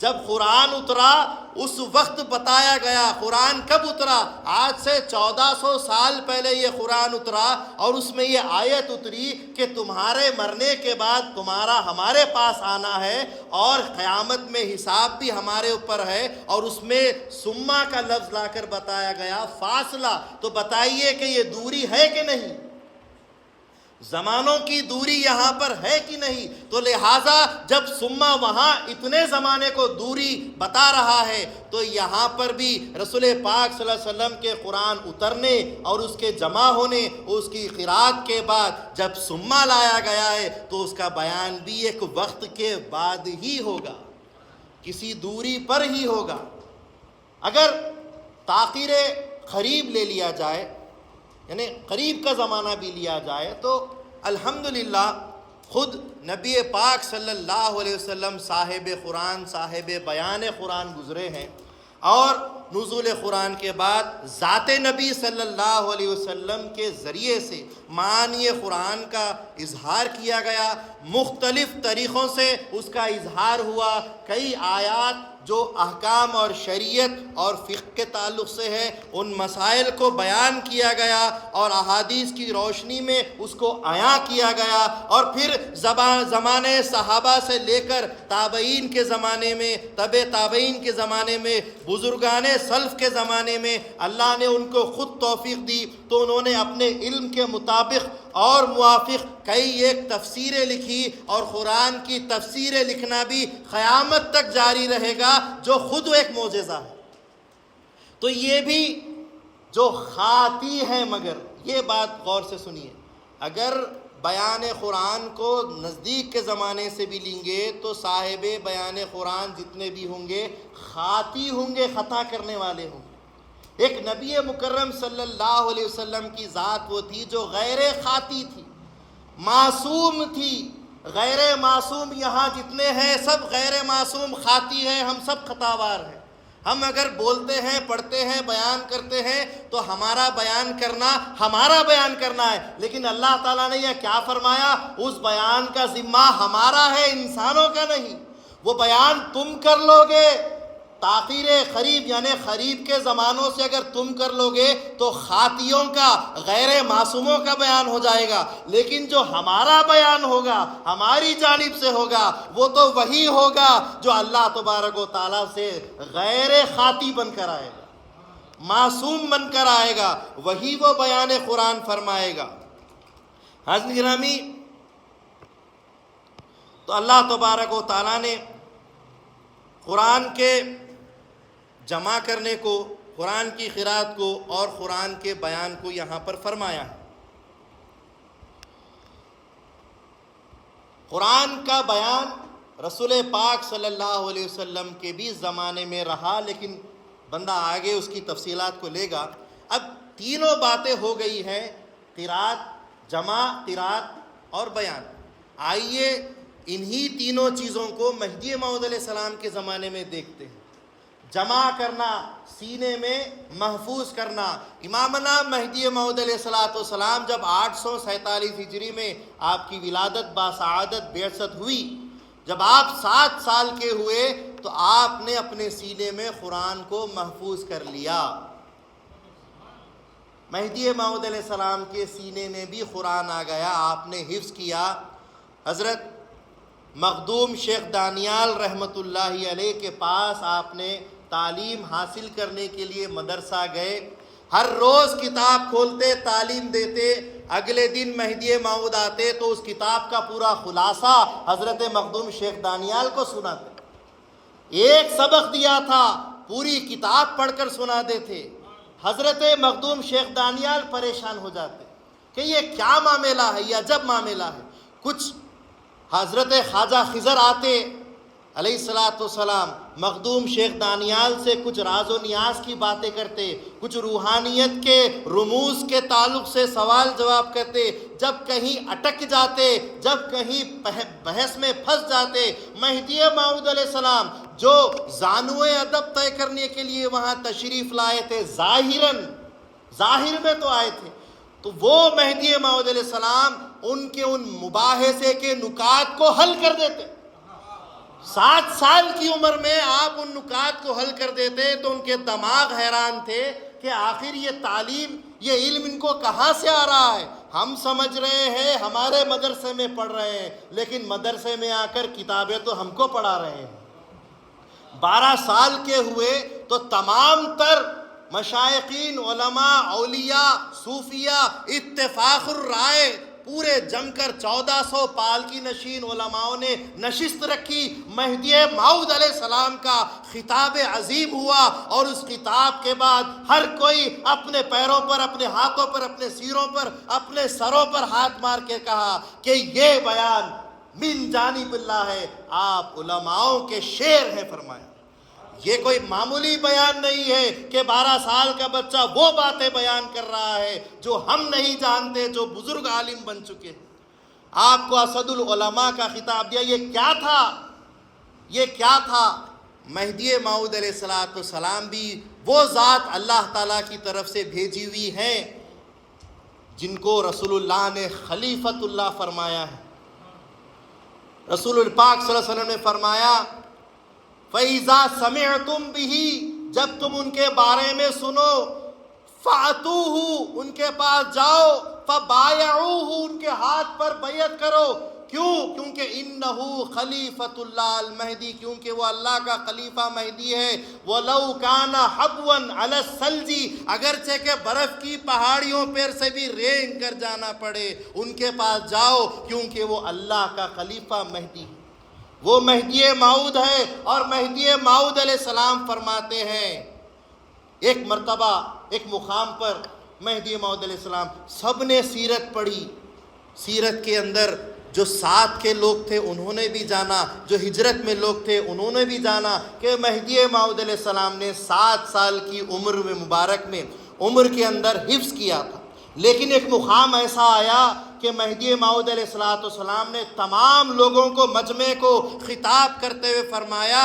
جب قرآن اترا اس وقت بتایا گیا. قرآن کب اترا؟ آج سے 1400 سال پہلے یہ قرآن اترا, اور اس میں یہ آیت اتری کہ تمہارے مرنے کے بعد تمہارا ہمارے پاس آنا ہے, اور قیامت میں حساب بھی ہمارے اوپر ہے. اور اس میں سما کا لفظ لا کر بتایا گیا, فاصلہ. تو بتائیے کہ یہ دوری ہے کہ نہیں؟ زمانوں کی دوری یہاں پر ہے کہ نہیں؟ تو لہٰذا جب سما وہاں اتنے زمانے کو دوری بتا رہا ہے, تو یہاں پر بھی رسول پاک صلی اللہ علیہ وسلم کے قرآن اترنے اور اس کے جمع ہونے, اس کی قرات کے بعد جب سما لایا گیا ہے, تو اس کا بیان بھی ایک وقت کے بعد ہی ہوگا, کسی دوری پر ہی ہوگا. اگر تاخیر قریب لے لیا جائے, یعنی قریب کا زمانہ بھی لیا جائے, تو الحمدللہ خود نبی پاک صلی اللہ علیہ وسلم صاحب قرآن, صاحب بیان قرآن گزرے ہیں, اور نزول قرآن کے بعد ذات نبی صلی اللہ علیہ وسلم کے ذریعے سے معانی قرآن کا اظہار کیا گیا. مختلف طریقوں سے اس کا اظہار ہوا. کئی آیات جو احکام اور شریعت اور فقہ کے تعلق سے ہے, ان مسائل کو بیان کیا گیا, اور احادیث کی روشنی میں اس کو عیاں کیا گیا. اور پھر زمانے صحابہ سے لے کر تابعین کے زمانے میں, تبع تابعین کے زمانے میں, بزرگان سلف کے زمانے میں اللہ نے ان کو خود توفیق دی, تو انہوں نے اپنے علم کے مطابق اور موافق کئی ایک تفسیریں لکھی, اور قرآن کی تفسیریں لکھنا بھی قیامت تک جاری رہے گا, جو خود ایک معجزہ ہے. تو یہ بھی جو خاطی ہے, مگر یہ بات غور سے سنیے, اگر بیان قرآن کو نزدیک کے زمانے سے بھی لیں گے تو صاحب بیان قرآن جتنے بھی ہوں گے خاطی ہوں گے, خطا کرنے والے ہوں گے. ایک نبی مکرم صلی اللہ علیہ وسلم کی ذات وہ تھی جو غیر خاطی تھی, معصوم تھی. غیر معصوم یہاں جتنے ہیں سب غیر معصوم خاطی ہیں, ہم سب خطاوار ہیں. ہم اگر بولتے ہیں, پڑھتے ہیں, بیان کرتے ہیں تو ہمارا بیان کرنا ہے. لیکن اللہ تعالیٰ نے یہ کیا فرمایا؟ اس بیان کا ذمہ ہمارا ہے, انسانوں کا نہیں. وہ بیان تم کر لو گے, تاخیر قریب یعنی قریب کے زمانوں سے اگر تم کر لو گے تو خاطیوں کا, غیر معصوموں کا بیان ہو جائے گا. لیکن جو ہمارا بیان ہوگا, ہماری جانب سے ہوگا, وہ تو وہی ہوگا جو اللہ تبارک و تعالیٰ سے غیر خاطی بن کر آئے گا, معصوم بن کر آئے گا, وہی وہ بیان قرآن فرمائے گا. حضرت گرامی, تو اللہ تبارک و تعالیٰ نے قرآن کے جمع کرنے کو، قرآن کی قرأت کو اور قرآن کے بیان کو یہاں پر فرمایا ہے۔ قرآن کا بیان رسول پاک صلی اللہ علیہ وسلم کے بھی زمانے میں رہا، لیکن بندہ آگے اس کی تفصیلات کو لے گا۔ اب تینوں باتیں ہو گئی ہیں، قرأت، جمع قرأت اور بیان۔ آئیے انہی تینوں چیزوں کو مہدی موعود علیہ السلام کے زمانے میں دیکھتے ہیں۔ جمع کرنا، سینے میں محفوظ کرنا۔ امامنا مہدی موعود علیہ السلام جب 847 ہجری میں آپ کی ولادت باسعادت بعثت ہوئی، جب آپ 7 سال کے ہوئے تو آپ نے اپنے سینے میں قرآن کو محفوظ کر لیا۔ مہدی موعود علیہ السلام کے سینے میں بھی قرآن آ گیا، آپ نے حفظ کیا۔ حضرت مخدوم شیخ دانیال رحمۃ اللہ علیہ کے پاس آپ نے تعلیم حاصل کرنے کے لیے مدرسہ گئے، ہر روز کتاب کھولتے، تعلیم دیتے، اگلے دن مہدی موعود آتے تو اس کتاب کا پورا خلاصہ حضرت مخدوم شیخ دانیال کو سناتے۔ ایک سبق دیا تھا، پوری کتاب پڑھ کر سناتے تھے۔ حضرت مخدوم شیخ دانیال پریشان ہو جاتے کہ یہ کیا معاملہ ہے، یہ عجب معاملہ ہے۔ کچھ حضرت خواجہ خضر آتے علیہ السلام، مخدوم شیخ دانیال سے کچھ راز و نیاز کی باتیں کرتے، کچھ روحانیت کے رموز کے تعلق سے سوال جواب کرتے۔ جب کہیں اٹک جاتے، جب کہیں بحث میں پھنس جاتے، مہدی موعود علیہ السلام جو زانوِ ادب طے کرنے کے لیے وہاں تشریف لائے تھے، ظاہر میں تو آئے تھے، تو وہ مہدی موعود علیہ السلام ان کے ان مباحثے کے نکات کو حل کر دیتے۔ 7 سال کی عمر میں آپ ان نکات کو حل کر دیتے تو ان کے دماغ حیران تھے کہ آخر یہ تعلیم، یہ علم ان کو کہاں سے آ رہا ہے۔ ہم سمجھ رہے ہیں ہمارے مدرسے میں پڑھ رہے ہیں، لیکن مدرسے میں آ کر کتابیں تو ہم کو پڑھا رہے ہیں۔ 12 سال کے ہوئے تو تمام تر مشائقین، علماء، اولیاء، صوفیہ اتفاق الرائے پورے جم کر 1400 پالکی نشین علماؤں نے نشست رکھی، مہدی موعود علیہ السلام کا خطاب عظیم ہوا، اور اس خطاب کے بعد ہر کوئی اپنے پیروں پر، اپنے ہاتھوں پر، اپنے سیروں پر، اپنے سروں پر ہاتھ مار کے کہا کہ یہ بیان من جانب اللہ ہے، آپ علماؤں کے شیر ہیں۔ فرمایا یہ کوئی معمولی بیان نہیں ہے کہ 12 سال کا بچہ وہ باتیں بیان کر رہا ہے جو ہم نہیں جانتے، جو بزرگ عالم بن چکے ہیں۔ آپ کو اسد العلماء کا خطاب دیا، یہ کیا تھا؟ یہ کیا تھا؟ مہدی موعود علیہ السلام بھی وہ ذات اللہ تعالیٰ کی طرف سے بھیجی ہوئی ہیں جن کو رسول اللہ نے خلیفۃ اللہ فرمایا ہے۔ رسول پاک صلی اللہ علیہ وسلم نے فرمایا فَإِذَا سَمِعْتُمْ بِهِ، جب تم ان کے بارے میں سنو، فَأْتُوهُ، ان کے پاس جاؤ، فَبَايَعُوهُ، ان کے ہاتھ پر بیعت کرو۔ کیوں؟ کیونکہ انہو خلیفۃ اللہ المہدی، کیونکہ وہ اللہ کا خلیفہ مہدی ہے۔ وَلَوْ كَانَ حَبْوًا عَلَى الثَّلْجِ، اگرچہ کہ برف کی پہاڑیوں پر سے بھی رینگ کر جانا پڑے، ان کے پاس جاؤ، کیونکہ وہ اللہ کا خلیفہ مہدی ہے، وہ مہدی موعود ہے۔ اور مہدی موعود علیہ السلام فرماتے ہیں، ایک مرتبہ ایک مقام پر مہدی موعود علیہ السلام، سب نے سیرت پڑھی، سیرت کے اندر جو ساتھ کے لوگ تھے انہوں نے بھی جانا، جو ہجرت میں لوگ تھے انہوں نے بھی جانا کہ مہدی موعود علیہ السلام نے 7 سال کی عمر میں مبارک میں عمر کے اندر حفظ کیا تھا۔ لیکن ایک مقام ایسا آیا کہ مہدی موعود علیہ السلام نے تمام لوگوں کو، مجمع کو خطاب کرتے ہوئے فرمایا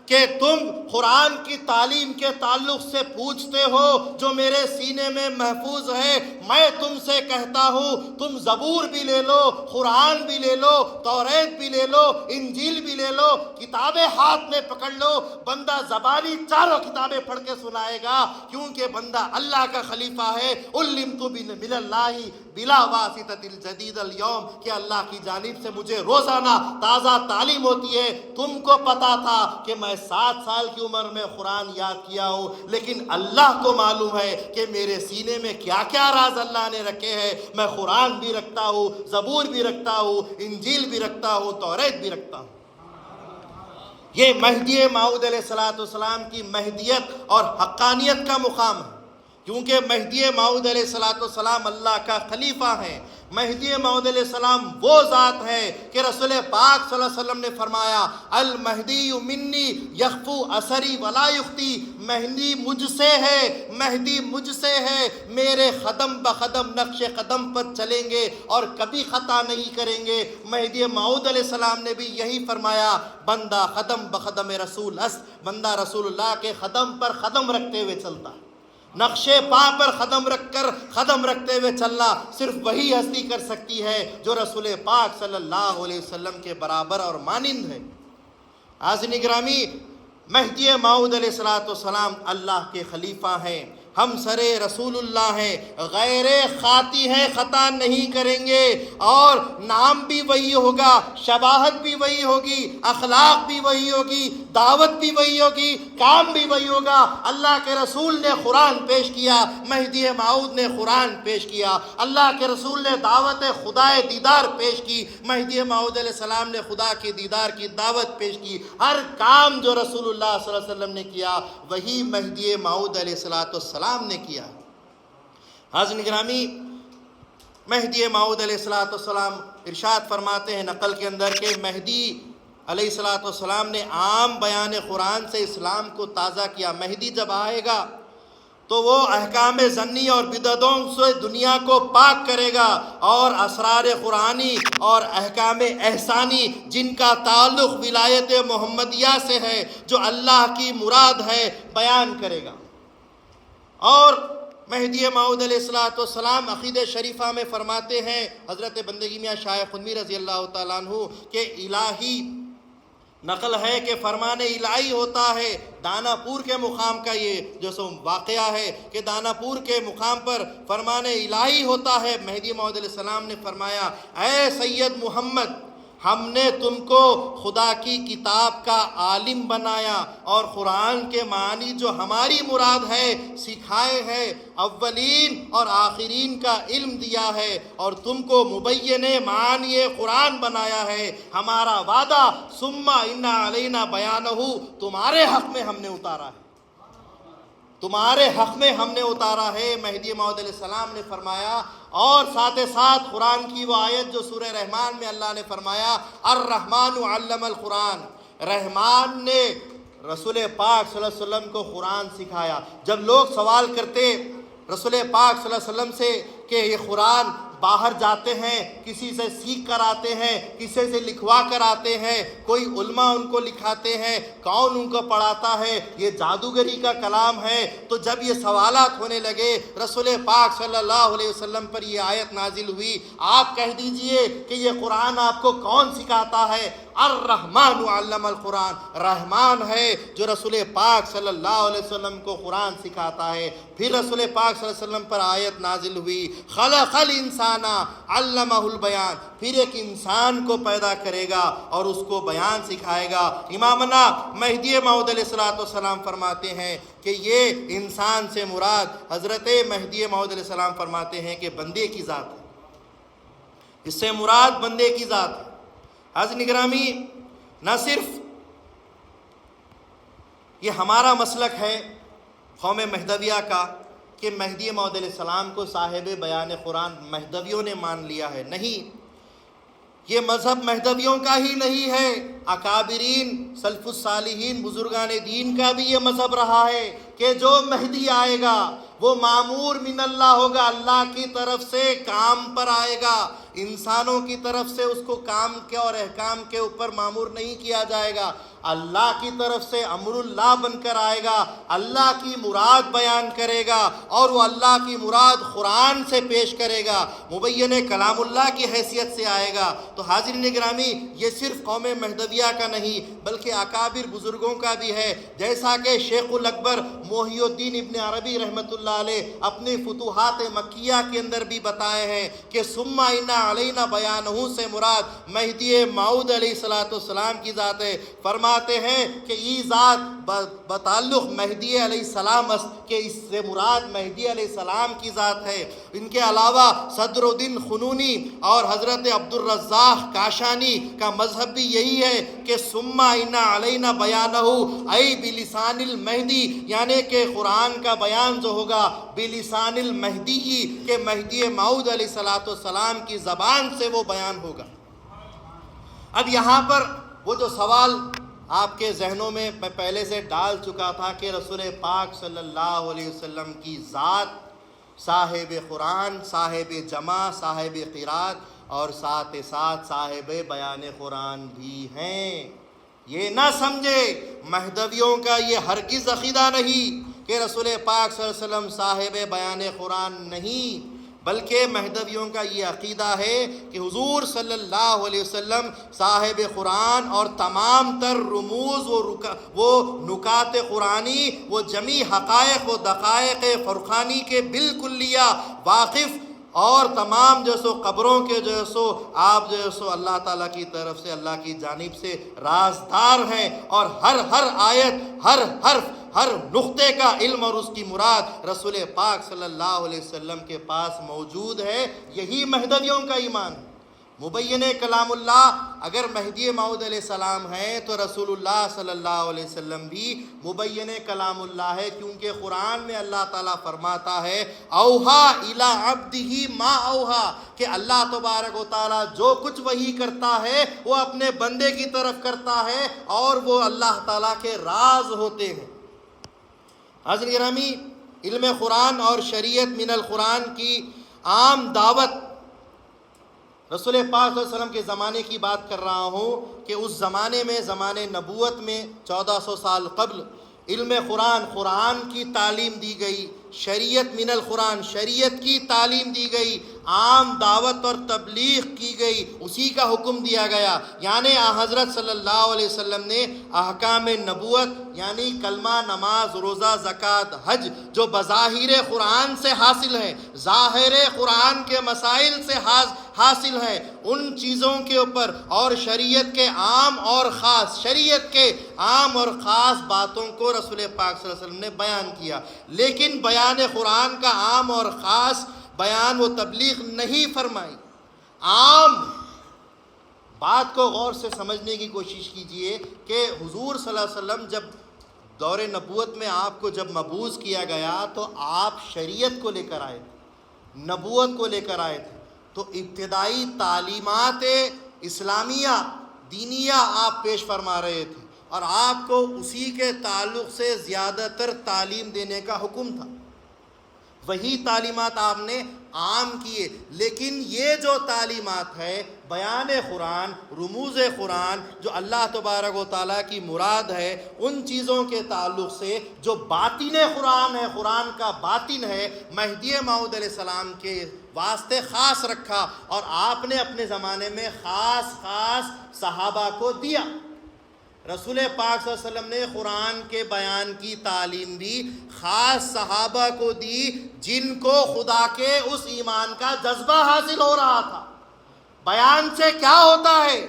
کہ تم قرآن کی تعلیم کے تعلق سے پوچھتے ہو جو میرے سینے میں محفوظ ہے، میں تم سے کہتا ہوں تم زبور بھی لے لو، قرآن بھی لے لو، توریت بھی لے لو، انجیل بھی لے لو، کتابیں ہاتھ میں پکڑ لو، بندہ زبانی چاروں کتابیں پڑھ کے سنائے گا، کیونکہ بندہ اللہ کا خلیفہ ہے۔ علمت من اللہ بلا واسطۃ الجدید اليوم، کہ اللہ کی جانب سے مجھے روزانہ تازہ تعلیم ہوتی ہے۔ تم کو پتا تھا کہ میں 7 سال کی عمر میں قرآن یاد کیا ہوں، لیکن اللہ کو معلوم ہے کہ میرے سینے میں کیا کیا راز اللہ نے رکھے ہیں۔ میں قرآن بھی رکھتا ہوں، زبور بھی رکھتا ہوں، انجیل بھی رکھتا ہوں، توریت بھی رکھتا ہوں۔ یہ مہدی موعود علیہ السلام کی مہدیت اور حقانیت کا مقام ہے، کیونکہ مہدی موعود علیہ السلام اللہ کا خلیفہ ہیں۔ مہدی موعود علیہ السلام وہ ذات ہے کہ رسول پاک صلی اللہ علیہ وسلم نے فرمایا المہدی منی یخفو اثری ولا یختی، مہدی مجھ سے ہے، مہدی مجھ سے ہے، میرے قدم بقدم نقش قدم پر چلیں گے اور کبھی خطا نہیں کریں گے۔ مہدی موعود علیہ السلام نے بھی یہی فرمایا، بندہ قدم بقدم رسول است، بندہ رسول اللہ کے قدم پر قدم رکھتے ہوئے چلتا ہے۔ نقش پا پر قدم رکھتے ہوئے چلنا صرف وہی ہستی کر سکتی ہے جو رسول پاک صلی اللہ علیہ وسلم کے برابر اور مانند ہے۔ حاضرین گرامی، مہدی موعود علیہ السلام اللہ کے خلیفہ ہیں، ہم سر رسول اللہ ہیں، غیر خاطی ہیں، خطا نہیں کریں گے، اور نام بھی وہی ہوگا، شباہت بھی وہی ہوگی، اخلاق بھی وہی ہوگی، دعوت بھی وہی ہوگی، کام بھی وہی ہوگا۔ اللہ کے رسول نے قرآن پیش کیا، مہدی موعود نے قرآن پیش کیا۔ اللہ کے رسول نے دعوت خدا دیدار پیش کی، مہدی موعود علیہ السلام نے خدا کے دیدار کی دعوت پیش کی۔ ہر کام جو رسول اللہ صلی اللہ علیہ وسلم نے کیا وہی مہدی موعود علیہ السلام نے کیا۔ حاضرین گرامی، مہدی موعود علیہ السلام ارشاد فرماتے ہیں نقل کے اندر کہ مہدی علیہ السلام نے عام بیان قرآن سے اسلام کو تازہ کیا۔ مہدی جب آئے گا تو وہ احکام ظنی اور بدعتوں سے دنیا کو پاک کرے گا، اور اسرار قرآنی اور احکام احسانی جن کا تعلق ولایت محمدیہ سے ہے، جو اللہ کی مراد ہے، بیان کرے گا۔ اور مہدی موعود علیہ السلام عقیدہ شریفہ میں فرماتے ہیں، حضرت بندگی میاں شاہ خنوی رضی اللہ تعالیٰ عنہ، کہ الہی نقل ہے کہ فرمان الہی ہوتا ہے۔ دانا پور کے مقام کا یہ جو سو واقعہ ہے کہ دانا پور کے مقام پر فرمان الہی ہوتا ہے۔ مہدی موعود علیہ السلام نے فرمایا، اے سید محمد، ہم نے تم کو خدا کی کتاب کا عالم بنایا اور قرآن کے معنی جو ہماری مراد ہے سکھائے ہیں، اولین اور آخرین کا علم دیا ہے، اور تم کو مبین معنی قرآن بنایا ہے۔ ہمارا وعدہ ثم ان علینا بیانہ تمہارے حق میں ہم نے اتارا ہے، تمہارے حق میں ہم نے اتارا ہے۔ مہدی موعود علیہ السلام نے فرمایا، اور ساتھ ساتھ قرآن کی وہ آیت جو سورہ رحمان میں اللہ نے فرمایا، الرحمن علم القرآن، رحمان نے رسول پاک صلی اللہ علیہ وسلم کو قرآن سکھایا۔ جب لوگ سوال کرتے رسول پاک صلی اللہ علیہ وسلم سے کہ یہ قرآن باہر جاتے ہیں، کسی سے سیکھ کر آتے ہیں، کسی سے لکھوا کر آتے ہیں، کوئی علماء ان کو لکھاتے ہیں، کون ان کو پڑھاتا ہے، یہ جادوگری کا کلام ہے، تو جب یہ سوالات ہونے لگے رسول پاک صلی اللہ علیہ وسلم پر یہ آیت نازل ہوئی، آپ کہہ دیجئے کہ یہ قرآن آپ کو کون سکھاتا ہے؟ الرحمن علم القرآن، رحمان ہے جو رسول پاک صلی اللہ علیہ وسلم کو قرآن سکھاتا ہے۔ پھر رسول پاک صلی اللہ علیہ وسلم پر آیت نازل ہوئی، خلق الانسان علمہ البیان، پھر ایک انسان کو پیدا کرے گا اور اس کو بیان سکھائے گا۔ امامنا مہدی موعود علیہ السلام فرماتے ہیں کہ یہ انسان سے مراد حضرت مہدی موعود علیہ السلام فرماتے ہیں کہ بندے کی ذات ہے، اس سے مراد بندے کی ذات ہے۔ حاضرین گرامی، نہ صرف یہ ہمارا مسلک ہے قوم مہدویہ کا کہ مہدی موعود علیہ السلام کو صاحب بیان قرآن مہدویوں نے مان لیا ہے، نہیں، یہ مذہب مہدویوں کا ہی نہیں ہے، اکابرین سلف الصالحین بزرگان دین کا بھی یہ مذہب رہا ہے کہ جو مہدی آئے گا وہ معمور من اللہ ہوگا، اللہ کی طرف سے کام پر آئے گا، انسانوں کی طرف سے اس کو کام کے اور احکام کے اوپر معمور نہیں کیا جائے گا، اللہ کی طرف سے امر اللہ بن کر آئے گا، اللہ کی مراد بیان کرے گا، اور وہ اللہ کی مراد قرآن سے پیش کرے گا، مبین کلام اللہ کی حیثیت سے آئے گا۔ تو حاضرین گرامی، یہ صرف قوم مہدویہ کا نہیں بلکہ اکابر بزرگوں کا بھی ہے، جیسا کہ شیخ الاکبر محی الدین ابن عربی رحمۃ اللہ علیہ اپنی فتوحات مکیہ کے اندر بھی بتائے ہیں کہ ثم ان علینا بیانہ سے مراد مہدی موعود علیہ السلام کی ذات ہے۔ فرماتے ہیں کہ یہ ذات بتعلق مہدی علیہ السلام کہ اس سے مراد مہدی علیہ السلام کی ذات ہے۔ ان کے علاوہ صدر الدین خنونی اور حضرت عبد الرزاق کاشانی کا مذہب بھی یہی ہے کہ ثم ان علینا بیانہ ای بلسان المہدی، یعنی کہ قرآن کا بیان جو ہوگا بلسان المہدی، کہ مہدی موعود علیہ السلام کی زبان سے وہ بیان ہوگا۔ اب یہاں پر وہ جو سوال آپ کے ذہنوں میں میں پہلے سے ڈال چکا تھا کہ رسول پاک صلی اللہ علیہ وسلم کی ذات صاحب قرآن، صاحب جمع، صاحب قرات اور ساتھ ساتھ صاحب بیان قرآن بھی ہیں۔ یہ نہ سمجھے مہدویوں کا یہ ہرگز عقیدہ نہیں کہ رسول پاک صلی اللہ علیہ وسلم صاحب بیان قرآن نہیں، بلکہ مہدویوں کا یہ عقیدہ ہے کہ حضور صلی اللہ علیہ وسلم صاحب قرآن اور تمام تر رموز وہ نکات قرآنی، وہ جمی حقائق و دقائق فرقانی کے بالکلیہ واقف، اور تمام جو سو قبروں کے جو سو آپ جو سو اللہ تعالیٰ کی طرف سے، اللہ کی جانب سے رازدار ہیں، اور ہر آیت، ہر حرف، ہر نقطے کا علم اور اس کی مراد رسول پاک صلی اللہ علیہ وسلم کے پاس موجود ہے۔ یہی مہدویوں کا ایمان ہے۔ مبین کلام اللہ اگر مہدی موعود علیہ السلام ہے تو رسول اللہ صلی اللہ علیہ وسلم بھی مبین کلام اللہ ہے، کیونکہ قرآن میں اللہ تعالیٰ فرماتا ہے اوحا الی عبدہ ما اوحا، کہ اللہ تبارک و تعالیٰ جو کچھ وحی کرتا ہے وہ اپنے بندے کی طرف کرتا ہے، اور وہ اللہ تعالیٰ کے راز ہوتے ہیں۔ حضرت گرامی، علم قرآن اور شریعت من القرآن کی عام دعوت رسول پاک صلی اللہ علیہ وسلم کے زمانے کی بات کر رہا ہوں کہ اس زمانے میں، زمانے نبوت میں 1400 سال قبل علم قرآن کی تعلیم دی گئی، شریعت من القرآن، شریعت کی تعلیم دی گئی، عام دعوت اور تبلیغ کی گئی، اسی کا حکم دیا گیا۔ یعنی حضرت صلی اللہ علیہ وسلم نے احکام نبوت، یعنی کلمہ، نماز، روزہ، زکوٰۃ، حج، جو بظاہر قرآن سے حاصل ہیں، ظاہر قرآن کے مسائل سے حاصل ہیں، ان چیزوں کے اوپر اور شریعت کے عام اور خاص، شریعت کے عام اور خاص باتوں کو رسول پاک صلی اللہ علیہ وسلم نے بیان کیا، لیکن بیان قرآن کا عام اور خاص بیان و تبلیغ نہیں فرمائی۔ عام بات کو غور سے سمجھنے کی کوشش کیجئے کہ حضور صلی اللہ علیہ وسلم جب دور نبوت میں آپ کو جب مبعوث کیا گیا تو آپ شریعت کو لے کر آئے تھے، نبوت کو لے کر آئے تھے، تو ابتدائی تعلیمات اسلامیہ دینیہ آپ پیش فرما رہے تھے، اور آپ کو اسی کے تعلق سے زیادہ تر تعلیم دینے کا حکم تھا۔ وہی تعلیمات آپ نے عام کیے، لیکن یہ جو تعلیمات ہے بیان قرآن، رموز قرآن، جو اللہ تبارک و تعالیٰ کی مراد ہے، ان چیزوں کے تعلق سے جو باطن قرآن ہے، قرآن کا باطن ہے، مہدی موعود علیہ السلام کے واسطے خاص رکھا، اور آپ نے اپنے زمانے میں خاص صحابہ کو دیا۔ رسول پاک صلی اللہ علیہ وسلم نے قرآن کے بیان کی تعلیم بھی خاص صحابہ کو دی، جن کو خدا کے اس ایمان کا جذبہ حاصل ہو رہا تھا۔ بیان سے کیا ہوتا ہے؟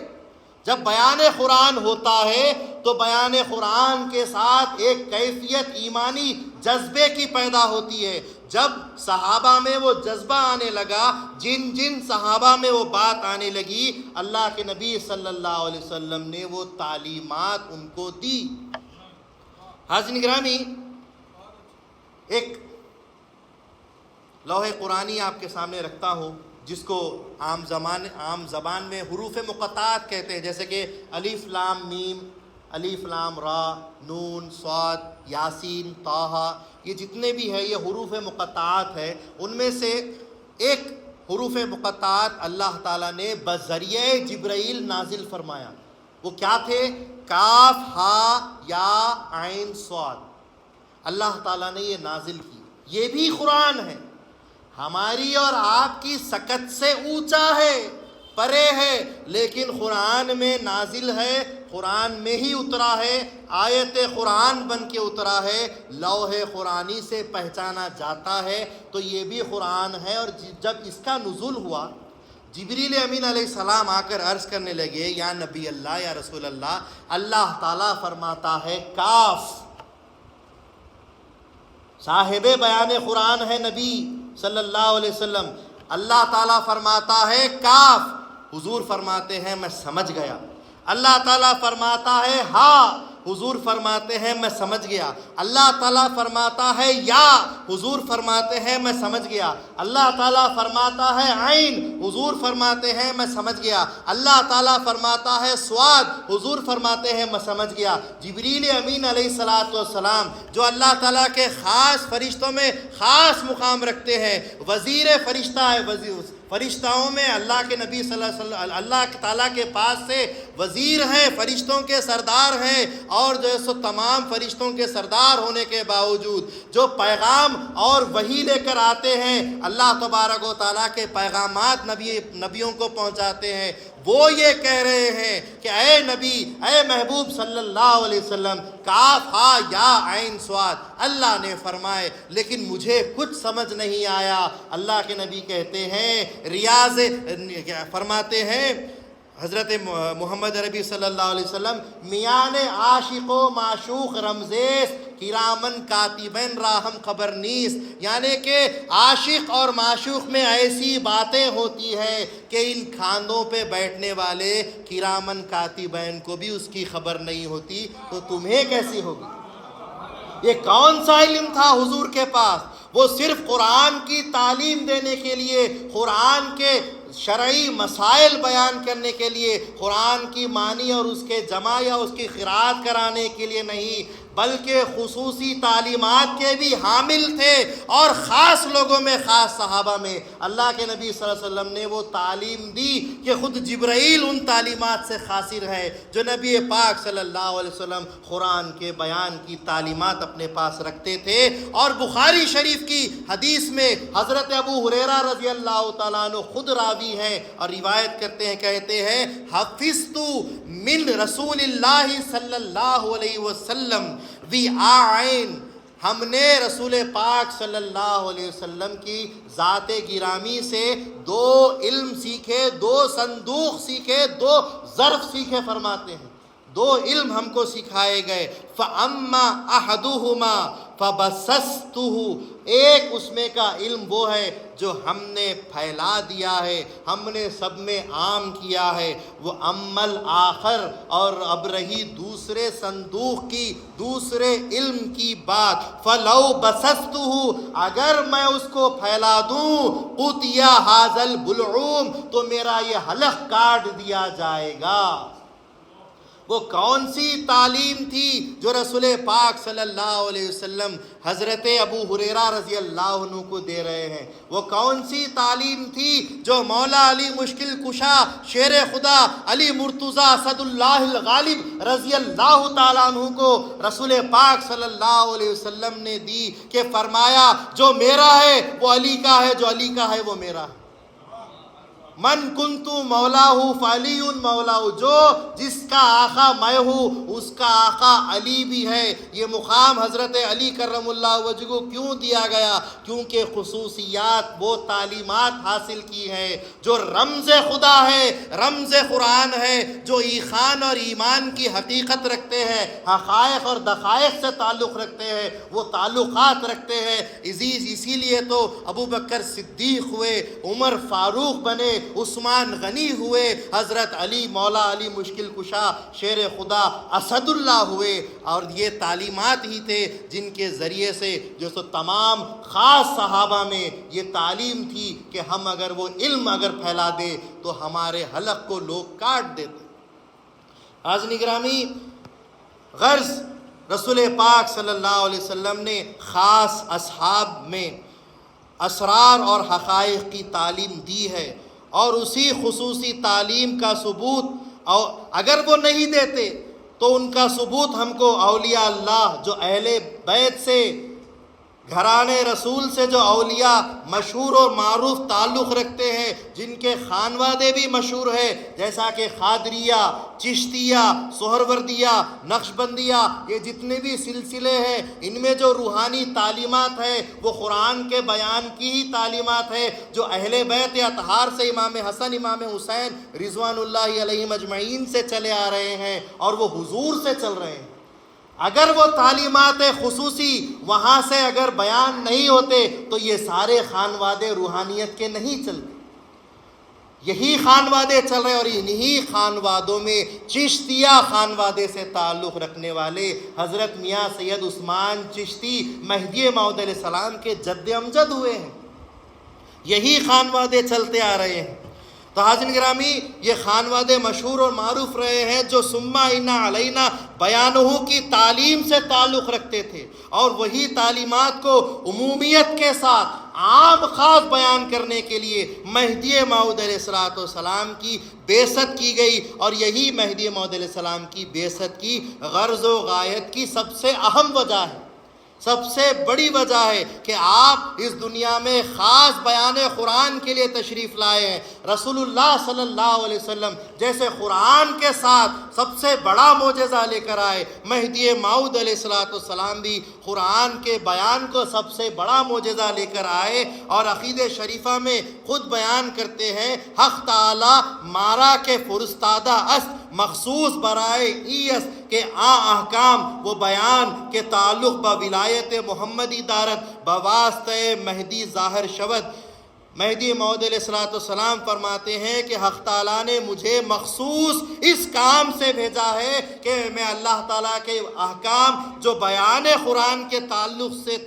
جب بیان قرآن ہوتا ہے تو بیان قرآن کے ساتھ ایک کیفیت ایمانی جذبے کی پیدا ہوتی ہے۔ جب صحابہ میں وہ جذبہ آنے لگا، جن صحابہ میں وہ بات آنے لگی، اللہ کے نبی صلی اللہ علیہ وسلم نے وہ تعلیمات ان کو دی۔ حاضرین گرامی، ایک لوح قرآنی آپ کے سامنے رکھتا ہوں، جس کو عام زبان میں حروف مقطعات کہتے ہیں، جیسے کہ الف لام میم، الف لام را، نون، صاد، یاسین، طٰہٰ، یہ جتنے بھی ہیں یہ حروف مقطعات ہیں۔ ان میں سے ایک حروف مقطعات اللہ تعالیٰ نے بذریعہ جبرائیل نازل فرمایا۔ وہ کیا تھے؟ کاف، ہا، یا، عین، صاد۔ اللہ تعالیٰ نے یہ نازل کی۔ یہ بھی قرآن ہے، ہماری اور آپ کی سکت سے اونچا ہے، پرے ہے، لیکن قرآن میں نازل ہے، قرآن میں ہی اترا ہے، آیت قرآن بن کے اترا ہے، لوح قرآنی سے پہچانا جاتا ہے، تو یہ بھی قرآن ہے۔ اور جب اس کا نزول ہوا جبریل امین علیہ السلام آ کر عرض کرنے لگے یا نبی اللہ، یا رسول اللہ، اللہ تعالیٰ فرماتا ہے کاف، صاحب بیان قرآن ہے نبی صلی اللہ علیہ وسلم، اللہ تعالیٰ فرماتا ہے کاف، حضور فرماتے ہیں میں سمجھ گیا۔ اللہ تعالیٰ فرماتا ہے ہا، حضور فرماتے ہیں میں سمجھ گیا۔ اللہ تعالیٰ فرماتا ہے یا، حضور فرماتے ہیں میں سمجھ گیا۔ اللہ تعالیٰ فرماتا ہے عین، حضور فرماتے ہیں میں سمجھ گیا۔ اللہ تعالیٰ فرماتا ہے صاد، حضور فرماتے ہیں میں سمجھ گیا۔ جبریل امین علیہ السلام جو اللہ تعالیٰ کے خاص فرشتوں میں خاص مقام رکھتے ہیں، وزیر فرشتہ ہے، فرشتوں میں اللہ کے نبی صلی اللہ علیہ وسلم اللہ تعالیٰ کے پاس سے وزیر ہیں، فرشتوں کے سردار ہیں، اور جو ہے سو تمام فرشتوں کے سردار ہونے کے باوجود جو پیغام اور وحی لے کر آتے ہیں، اللہ تبارک و تعالیٰ کے پیغامات نبیوں کو پہنچاتے ہیں، وہ یہ کہہ رہے ہیں کہ اے نبی، اے محبوب صلی اللہ علیہ وسلم، کاف ہا یا عین صاد، اللہ نے فرمائے لیکن مجھے کچھ سمجھ نہیں آیا۔ اللہ کے نبی کہتے ہیں، ریاض فرماتے ہیں حضرت محمد عربی صلی اللہ علیہ وسلم، میان عاشق و معشوق رمزیس کرامن کاتبین راہم خبر نیس، یعنی کہ عاشق اور معشوق میں ایسی باتیں ہوتی ہیں کہ ان کھاندوں پہ بیٹھنے والے کرامن کاتبین کو بھی اس کی خبر نہیں ہوتی، تو تمہیں کیسی ہوگی؟ یہ کون سا علم تھا حضور کے پاس؟ وہ صرف قرآن کی تعلیم دینے کے لیے، قرآن کے شرعی مسائل بیان کرنے کے لیے، قرآن کی معنی اور اس کے جمع یا اس کی قراءت کرانے کے لیے نہیں، بلکہ خصوصی تعلیمات کے بھی حامل تھے، اور خاص لوگوں میں، خاص صحابہ میں اللہ کے نبی صلی اللہ علیہ وسلم نے وہ تعلیم دی کہ خود جبرائیل ان تعلیمات سے قاصر ہے جو نبی پاک صلی اللہ علیہ وسلم قرآن کے بیان کی تعلیمات اپنے پاس رکھتے تھے۔ اور بخاری شریف کی حدیث میں حضرت ابو ہریرہ رضی اللہ تعالیٰ عنہ خود راوی ہیں اور روایت کرتے ہیں، کہتے ہیں حفظت من رسول اللہ صلی اللہ علیہ وسلم وعائن، ہم نے رسول پاک صلی اللہ علیہ وسلم کی ذات گرامی سے 2 علم سیکھے، 2 صندوق سیکھے، 2 ظرف سیکھے، فرماتے ہیں 2 علم ہم کو سکھائے گئے۔ فَأَمَّا أَحَدُهُمَا فَبَسَّسْتُهُ، ایک اس میں کا علم وہ ہے جو ہم نے پھیلا دیا ہے، ہم نے سب میں عام کیا ہے۔ وہ عمل آخر، اور اب رہی دوسرے صندوق کی، دوسرے علم کی بات، فَلَوْ بَسَسْتُهُ، اگر میں اس کو پھیلا دوں، قُطِيَ هَذَا الْبُلْعُومُ، تو میرا یہ حلق کاٹ دیا جائے گا۔ وہ کون سی تعلیم تھی جو رسول پاک صلی اللہ علیہ وسلم حضرت ابو ہریرہ رضی اللہ عنہ کو دے رہے ہیں؟ وہ کون سی تعلیم تھی جو مولا علی مشکل کشا شیر خدا علی مرتضی اسد اللہ الغالب رضی اللہ تعالیٰ عنہ کو رسول پاک صلی اللہ علیہ وسلم نے دی کہ فرمایا جو میرا ہے وہ علی کا ہے، جو علی کا ہے وہ میرا ہے۔ من کنتو مولاہ فعلی مولاہ، جو جس کا آقا میں ہوں اس کا آقا علی بھی ہے۔ یہ مقام حضرت علی کرم اللہ وجہ کو کیوں دیا گیا؟ کیونکہ خصوصیات وہ تعلیمات حاصل کی ہے جو رمز خدا ہے، رمز قرآن ہے، جو ایخان اور ایمان کی حقیقت رکھتے ہیں، حقائق اور دقائق سے تعلق رکھتے ہیں، وہ تعلقات رکھتے ہیں۔ اسی لیے تو ابو بکر صدیق ہوئے، عمر فاروق بنے، عثمان غنی ہوئے، حضرت علی مولا علی مشکل کشا شیر خدا اسد اللہ ہوئے، اور یہ تعلیمات ہی تھے جن کے ذریعے سے جو سو تمام خاص صحابہ میں یہ تعلیم تھی کہ ہم اگر وہ علم اگر پھیلا دے تو ہمارے حلق کو لوگ کاٹ دیتے۔ حاضرین گرامی، غرض رسول پاک صلی اللہ علیہ وسلم نے خاص اصحاب میں اسرار اور حقائق کی تعلیم دی ہے، اور اسی خصوصی تعلیم کا ثبوت، اور اگر وہ نہیں دیتے تو ان کا ثبوت ہم کو اولیاء اللہ جو اہل بیت سے گھرانے رسول سے جو اولیاء مشہور اور معروف تعلق رکھتے ہیں، جن کے خانوادے بھی مشہور ہے، جیسا کہ قادریہ، چشتیہ، سہروردیہ، نقشبندیہ، یہ جتنے بھی سلسلے ہیں، ان میں جو روحانی تعلیمات ہے وہ قرآن کے بیان کی ہی تعلیمات ہے، جو اہل بیت اطہار سے امام حسن، امام حسین رضوان اللہ علیہم اجمعین سے چلے آ رہے ہیں اور وہ حضور سے چل رہے ہیں۔ اگر وہ تعلیمات خصوصی وہاں سے اگر بیان نہیں ہوتے تو یہ سارے خانوادے روحانیت کے نہیں چلتے۔ یہی خانوادے چل رہے، اور انہی خانوادوں میں چشتیہ خانوادے سے تعلق رکھنے والے حضرت میاں سید عثمان چشتی مہدی موعود علیہ السلام کے جد امجد ہوئے ہیں۔ یہی خانوادے چلتے آ رہے ہیں۔ تو حاضرین گرامی، یہ خانوادے مشہور اور معروف رہے ہیں جو ثم ان علینا بیانہ کی تعلیم سے تعلق رکھتے تھے، اور وہی تعلیمات کو عمومیت کے ساتھ عام خاص بیان کرنے کے لیے مہدی موعود علیہ السلام کی بعثت کی گئی، اور یہی مہدی موعود علیہ السلام کی بعثت کی غرض و غایت کی سب سے اہم وجہ ہے، سب سے بڑی وجہ ہے کہ آپ اس دنیا میں خاص بیان قرآن کے لیے تشریف لائے ہیں۔ رسول اللہ صلی اللہ علیہ وسلم جیسے قرآن کے ساتھ سب سے بڑا معجزہ لے کر آئے، مہدی موعود علیہ السلام بھی قرآن کے بیان کو سب سے بڑا معجزہ لے کر آئے، اور عقیدہ شریفہ میں خود بیان کرتے ہیں، حق تعالی مارا کے فرستادہ است مخصوص برائے ایس کہ احکام و بیان کے تعلق با ولایت محمدی دارت بواسطہ مہدی ظاہر شود۔ مہدی موعود علیہ السلام فرماتے ہیں کہ حق تعالیٰ نے مجھے مخصوص اس کام سے بھیجا ہے کہ میں اللہ تعالیٰ کے احکام جو بیان قرآن کے تعلق سے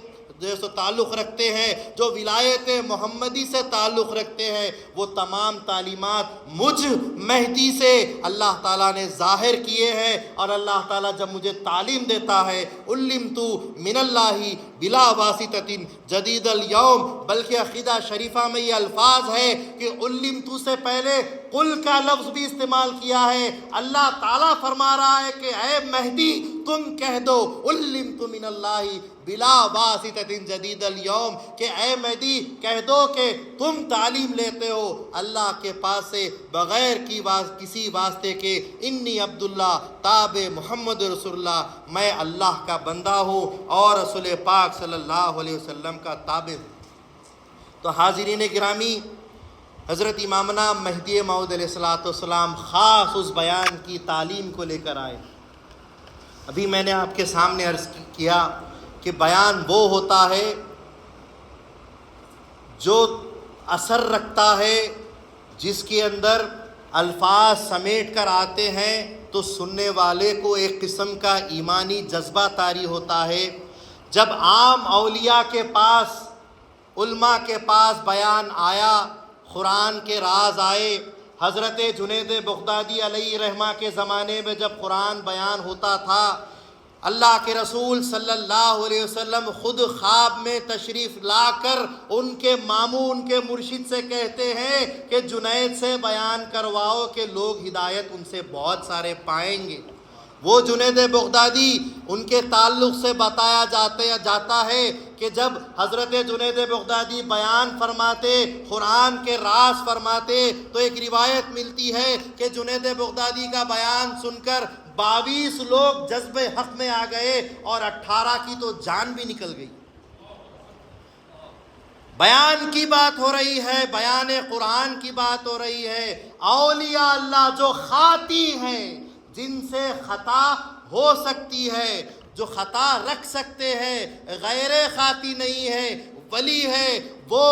تعلق رکھتے ہیں، جو ولایت محمدی سے تعلق رکھتے ہیں، وہ تمام تعلیمات مجھ مہدی سے اللہ تعالیٰ نے ظاہر کیے ہیں، اور اللہ تعالیٰ جب مجھے تعلیم دیتا ہے علمت من اللہ بلا واسطۃ جدید الیوم، بلکہ عقیدہ شریفہ میں یہ الفاظ ہے کہ علمت سے پہلے قل کا لفظ بھی استعمال کیا ہے۔ اللہ تعالیٰ فرما رہا ہے کہ اے مہدی تم کہہ دو علمت من اللہ بلا واسطۃ جدید الیوم، کہ اے مہدی کہہ دو کہ تم تعلیم لیتے ہو اللہ کے پاس سے بغیر کسی واسطے کے، انی عبداللہ تابع محمد رسول اللہ، میں اللہ کا بندہ ہوں اور رسول پاک صلی اللہ علیہ وسلم کا تابع ہوں۔ تو حاضرین گرامی، حضرت امامنا مہدی موعود علیہ السلام خاص اس بیان کی تعلیم کو لے کر آئے۔ ابھی میں نے آپ کے سامنے عرض کیا کہ بیان وہ ہوتا ہے جو اثر رکھتا ہے، جس کے اندر الفاظ سمیٹ کر آتے ہیں تو سننے والے کو ایک قسم کا ایمانی جذبہ طاری ہوتا ہے۔ جب عام اولیاء کے پاس، علماء کے پاس بیان آیا، قرآن کے راز آئے، حضرت جنید بغدادی علیہ رحمہ کے زمانے میں جب قرآن بیان ہوتا تھا، اللہ کے رسول صلی اللہ علیہ وسلم خود خواب میں تشریف لا کر ان کے ماموں، ان کے مرشد سے کہتے ہیں کہ جنید سے بیان کرواؤ کہ لوگ ہدایت ان سے بہت سارے پائیں گے۔ وہ جنید بغدادی، ان کے تعلق سے بتایا جاتا ہے کہ جب حضرت جنید بغدادی بیان فرماتے، قرآن کے راز فرماتے، تو ایک روایت ملتی ہے کہ جنید بغدادی کا بیان سن کر 22 لوگ جذب حق میں آ گئے اور 18 کی تو جان بھی نکل گئی۔ بیان کی بات ہو رہی ہے، بیان قرآن کی بات ہو رہی ہے۔ اولیاء اللہ جو خاطی ہیں، جن سے خطا ہو سکتی ہے، جو خطا رکھ سکتے ہیں، غیر خاطی نہیں ہے، ولی ہے، وہ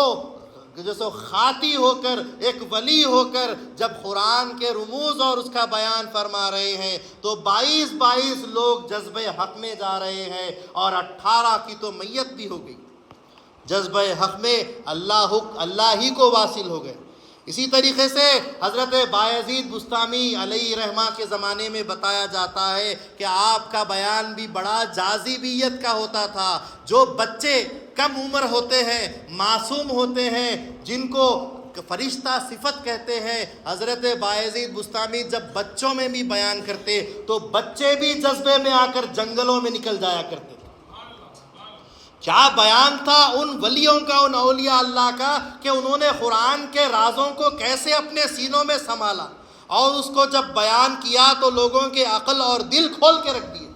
جیسے خاطی ہو کر، ایک ولی ہو کر جب قرآن کے رموز اور اس کا بیان فرما رہے ہیں تو 22 لوگ جذب حق میں جا رہے ہیں اور 18 کی تو میت بھی ہو گئی۔ جذب حق میں اللہ ہی کو واصل ہو گئے۔ اسی طریقے سے حضرت بایزید بستامی علیہ رحمہ کے زمانے میں بتایا جاتا ہے کہ آپ کا بیان بھی بڑا جاذبیت کا ہوتا تھا۔ جو بچے کم عمر ہوتے ہیں، معصوم ہوتے ہیں، جن کو فرشتہ صفت کہتے ہیں، حضرت بایزید بستامی جب بچوں میں بھی بیان کرتے تو بچے بھی جذبے میں آ کر جنگلوں میں نکل جایا کرتے تھے۔ کیا بیان تھا ان ولیوں کا، ان اولیاء اللہ کا، کہ انہوں نے قرآن کے رازوں کو کیسے اپنے سینوں میں سنبھالا اور اس کو جب بیان کیا تو لوگوں کے عقل اور دل کھول کے رکھ دیے۔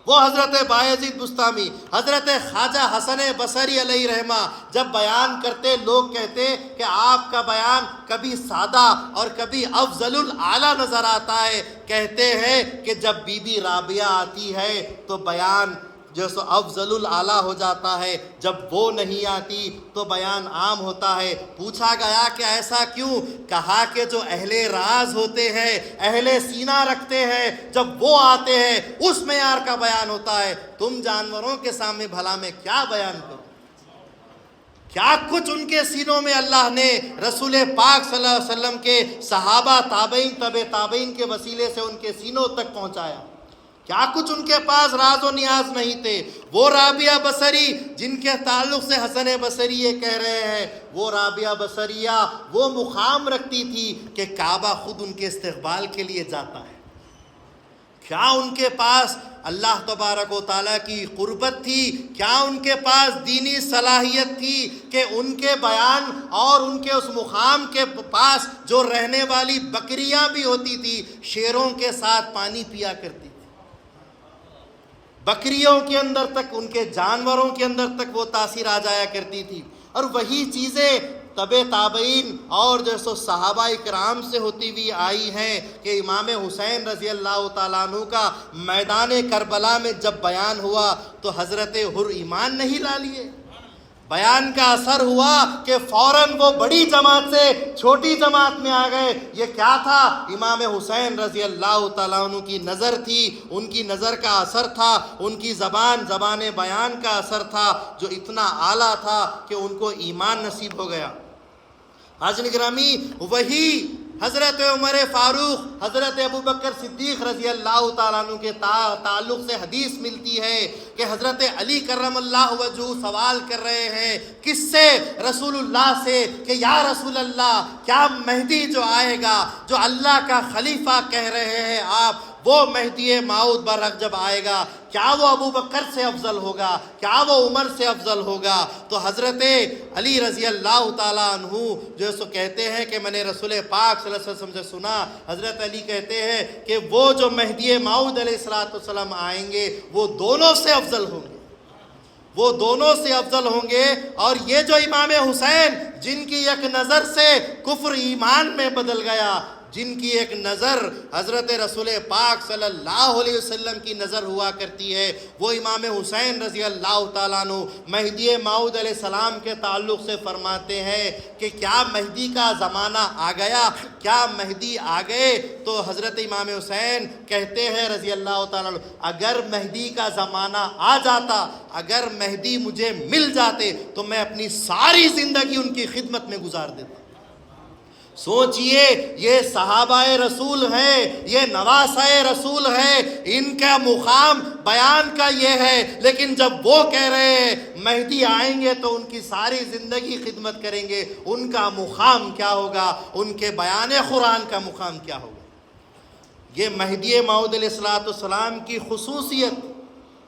وہ حضرت بایزید بستامی، حضرت خواجہ حسن بصری علیہ رحمہ جب بیان کرتے، لوگ کہتے کہ آپ کا بیان کبھی سادہ اور کبھی افضل الاعلیٰ نظر آتا ہے۔ کہتے ہیں کہ جب بی بی رابعہ آتی ہے تو بیان جو سو افضل الاعلیٰ ہو جاتا ہے، جب وہ نہیں آتی تو بیان عام ہوتا ہے۔ پوچھا گیا کہ ایسا کیوں؟ کہا کہ جو اہل راز ہوتے ہیں، اہل سینہ رکھتے ہیں، جب وہ آتے ہیں اس معیار کا بیان ہوتا ہے۔ تم جانوروں کے سامنے بھلا میں کیا بیان کرو؟ کیا کچھ ان کے سینوں میں اللہ نے رسول پاک صلی اللہ علیہ وسلم کے صحابہ، تابعین، تبع تابعین کے وسیلے سے ان کے سینوں تک پہنچایا؟ کیا کچھ ان کے پاس راز و نیاز نہیں تھے؟ وہ رابعہ بصری جن کے تعلق سے حسن بصری یہ کہہ رہے ہیں، وہ رابعہ بصریہ وہ مقام رکھتی تھی کہ کعبہ خود ان کے استقبال کے لیے جاتا ہے۔ کیا ان کے پاس اللہ تبارک و تعالیٰ کی قربت تھی؟ کیا ان کے پاس دینی صلاحیت تھی کہ ان کے بیان اور ان کے اس مقام کے پاس جو رہنے والی بکریاں بھی ہوتی تھی، شیروں کے ساتھ پانی پیا کرتی؟ بکریوں کے اندر تک، ان کے جانوروں کے اندر تک وہ تاثیر آ جایا کرتی تھی۔ اور وہی چیزیں تبع تابعین اور جیسے صحابہ کرام سے ہوتی ہوئی آئی ہیں کہ امام حسین رضی اللہ تعالیٰ عنہ کا میدان کربلا میں جب بیان ہوا تو حضرت حر ایمان نہیں لا لیے۔ بیان کا اثر ہوا کہ فوراً وہ بڑی جماعت سے چھوٹی جماعت میں آ گئے۔ یہ کیا تھا؟ امام حسین رضی اللہ تعالیٰ عنہ کی نظر تھی، ان کی نظر کا اثر تھا، ان کی زبان بیان کا اثر تھا جو اتنا اعلیٰ تھا کہ ان کو ایمان نصیب ہو گیا۔ حاضرین گرامی، وہی حضرت عمر فاروق، حضرت ابوبکر صدیق رضی اللہ تعالیٰ عنہ کے تعلق سے حدیث ملتی ہے کہ حضرت علی کرم اللہ وجہہ سوال کر رہے ہیں، کس سے؟ رسول اللہ سے، کہ یا رسول اللہ، کیا مہدی جو آئے گا، جو اللہ کا خلیفہ کہہ رہے ہیں آپ، وہ مہدی موعود برحق جب آئے گا، کیا وہ ابو بکر سے افضل ہوگا؟ کیا وہ عمر سے افضل ہوگا؟ تو حضرت علی رضی اللہ تعالیٰ عنہ جو سو کہتے ہیں کہ میں نے رسول پاک صلی اللہ علیہ وسلم سے سنا، حضرت علی کہتے ہیں کہ وہ جو مہدی موعود علیہ السلام آئیں گے وہ دونوں سے افضل ہوں گے، وہ دونوں سے افضل ہوں گے۔ اور یہ جو امام حسین جن کی ایک نظر سے کفر ایمان میں بدل گیا، جن کی ایک نظر حضرت رسول پاک صلی اللہ علیہ وسلم کی نظر ہوا کرتی ہے، وہ امام حسین رضی اللہ تعالیٰ عنہ مہدی موعود علیہ السلام کے تعلق سے فرماتے ہیں کہ کیا مہدی کا زمانہ آ گیا؟ کیا مہدی آ گئے؟ تو حضرت امام حسین کہتے ہیں رضی اللہ تعالیٰ عنہ، اگر مہدی کا زمانہ آ جاتا، اگر مہدی مجھے مل جاتے تو میں اپنی ساری زندگی ان کی خدمت میں گزار دیتا۔ سوچئے، یہ صحابہ رسول ہیں، یہ نواسہ رسول ہیں، ان کا مقام بیان کا یہ ہے، لیکن جب وہ کہہ رہے ہیں مہدی آئیں گے تو ان کی ساری زندگی خدمت کریں گے، ان کا مقام کیا ہوگا؟ ان کے بیان قرآن کا مقام کیا ہوگا؟ یہ مہدی موعود علیہ السلام کی خصوصیت۔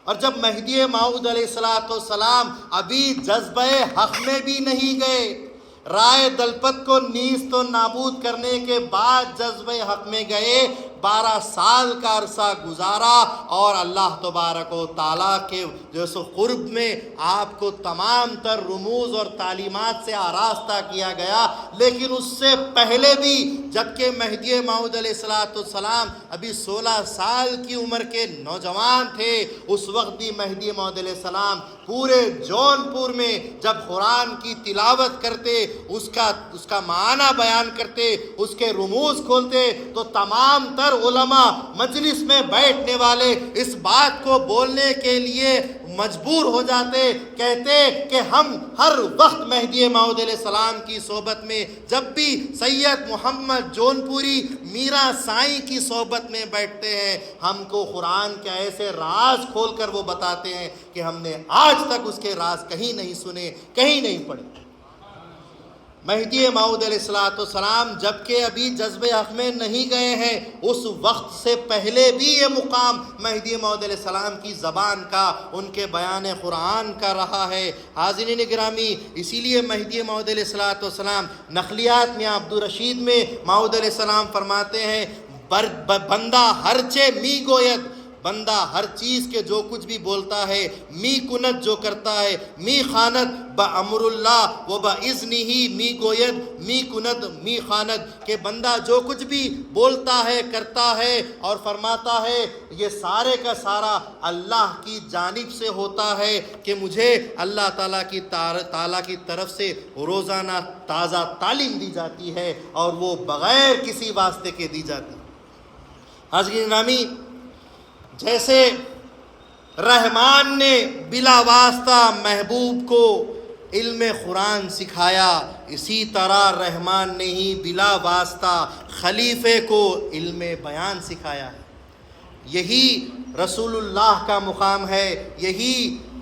اور جب مہدی موعود علیہ السلام ابھی جذبہ حق میں بھی نہیں گئے، رائے دلپت کو نیست و نابود کرنے کے بعد جذبہ حق میں گئے، 12 سال کا عرصہ گزارا اور اللہ تبارک و تعالیٰ کے جیسے قرب میں آپ کو تمام تر رموز اور تعلیمات سے آراستہ کیا گیا۔ لیکن اس سے پہلے بھی جبکہ مہدی موعود علیہ السلام ابھی 16 سال کی عمر کے نوجوان تھے، اس وقت بھی مہدی موعود علیہ السلام پورے جونپور میں جب قرآن کی تلاوت کرتے، اس کا معنی بیان کرتے، اس کے رموز کھولتے تو تمام تر علماء مجلس میں بیٹھنے والے اس بات کو بولنے کے لیے مجبور ہو جاتے، کہتے کہ ہم ہر وقت مہدی موعود علیہ السلام کی صحبت میں، جب بھی سید محمد جونپوری میرا سائیں کی صحبت میں بیٹھتے ہیں، ہم کو قرآن کے ایسے راز کھول کر وہ بتاتے ہیں کہ ہم نے آج تک اس کے راز کہیں نہیں سنے، کہیں نہیں پڑھے۔ مہدی موعود علیہ السلام جبکہ ابھی جذب حق میں نہیں گئے ہیں، اس وقت سے پہلے بھی یہ مقام مہدی موعود علیہ السلام کی زبان کا، ان کے بیان قرآن کا رہا ہے۔ حاضرین گرامی، اسی لیے مہدی موعود علیہ السلام نقلیات میں عبدالرشید میں موعود علیہ السلام فرماتے ہیں، بندہ ہرچے می گوید، بندہ ہر چیز کے جو کچھ بھی بولتا ہے، می کنت جو کرتا ہے، می خانت بامر اللہ و باذنہ، می گوید می کنت می خانت، کہ بندہ جو کچھ بھی بولتا ہے، کرتا ہے اور فرماتا ہے، یہ سارے کا سارا اللہ کی جانب سے ہوتا ہے، کہ مجھے اللہ تعالیٰ کی طرف سے روزانہ تازہ تعلیم دی جاتی ہے، اور وہ بغیر کسی واسطے کے دی جاتی ہے۔ حاضرین گرامی، جیسے رحمان نے بلا واسطہ محبوب کو علم قرآن سکھایا، اسی طرح رحمان نے ہی بلا واسطہ خلیفے کو علم بیان سکھایا ہے۔ یہی رسول اللہ کا مقام ہے، یہی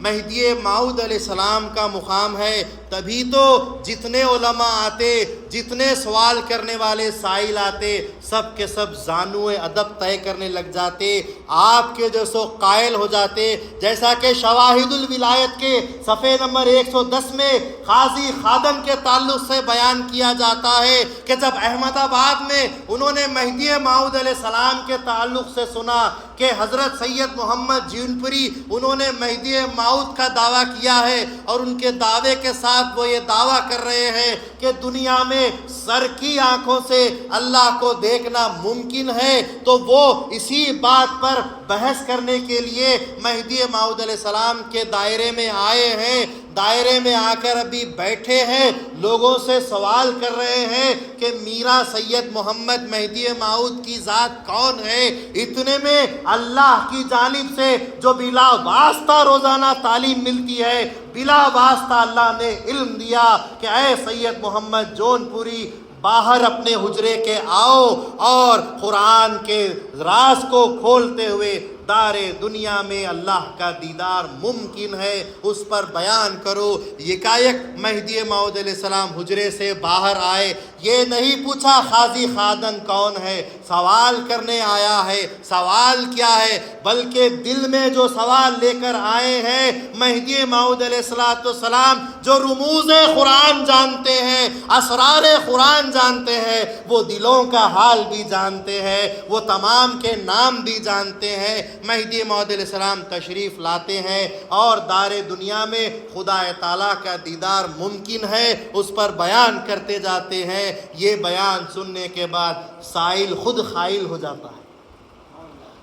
مہدی موعود علیہ السلام کا مقام ہے۔ تبھی تو جتنے علماء آتے، جتنے سوال کرنے والے سائل آتے، سب کے سب زانو ادب طے کرنے لگ جاتے، آپ کے جو سو قائل ہو جاتے۔ جیسا کہ شواہد الولایت کے صفحے نمبر 110 میں قاضی خادم کے تعلق سے بیان کیا جاتا ہے کہ جب احمد آباد میں انہوں نے مہدی موعود علیہ السلام کے تعلق سے سنا کہ حضرت سید محمد جونپوری انہوں نے مہدی موعود کا دعویٰ کیا ہے، اور ان کے دعوے کے ساتھ وہ یہ دعویٰ کر رہے ہیں کہ دنیا میں سر کی آنکھوں سے اللہ کو دیکھنا ممکن ہے، تو وہ اسی بات پر بحث کرنے کے لیے مہدی موعود علیہ السلام کے دائرے میں آئے ہیں۔ دائرے میں آ کر ابھی بیٹھے ہیں، لوگوں سے سوال کر رہے ہیں کہ میرا سید محمد مہدی موعود کی ذات کون ہے؟ اتنے میں اللہ کی جانب سے جو بلا واسطہ روزانہ تعلیم ملتی ہے، بلا واسطہ اللہ نے علم دیا کہ اے سید محمد جونپوری، باہر اپنے حجرے کے آؤ اور قرآن کے راز کو کھولتے ہوئے دار دنیا میں اللہ کا دیدار ممکن ہے، اس پر بیان کرو۔ یکایک مہدی موعود علیہ السلام حجرے سے باہر آئے، یہ نہیں پوچھا خاضی خادم کون ہے، سوال کرنے آیا ہے۔ سوال کیا ہے؟ بلکہ دل میں جو سوال لے کر آئے ہیں، مہدی موعود علیہ السلام جو رموز قرآن جانتے ہیں، اسرار قرآن جانتے ہیں، وہ دلوں کا حال بھی جانتے ہیں، وہ تمام کے نام بھی جانتے ہیں۔ مہدی موعود علیہ السلام تشریف لاتے ہیں اور دار دنیا میں خدا تعالیٰ کا دیدار ممکن ہے، اس پر بیان کرتے جاتے ہیں۔ یہ بیان سننے کے بعد سائل خود قائل ہو جاتا ہے،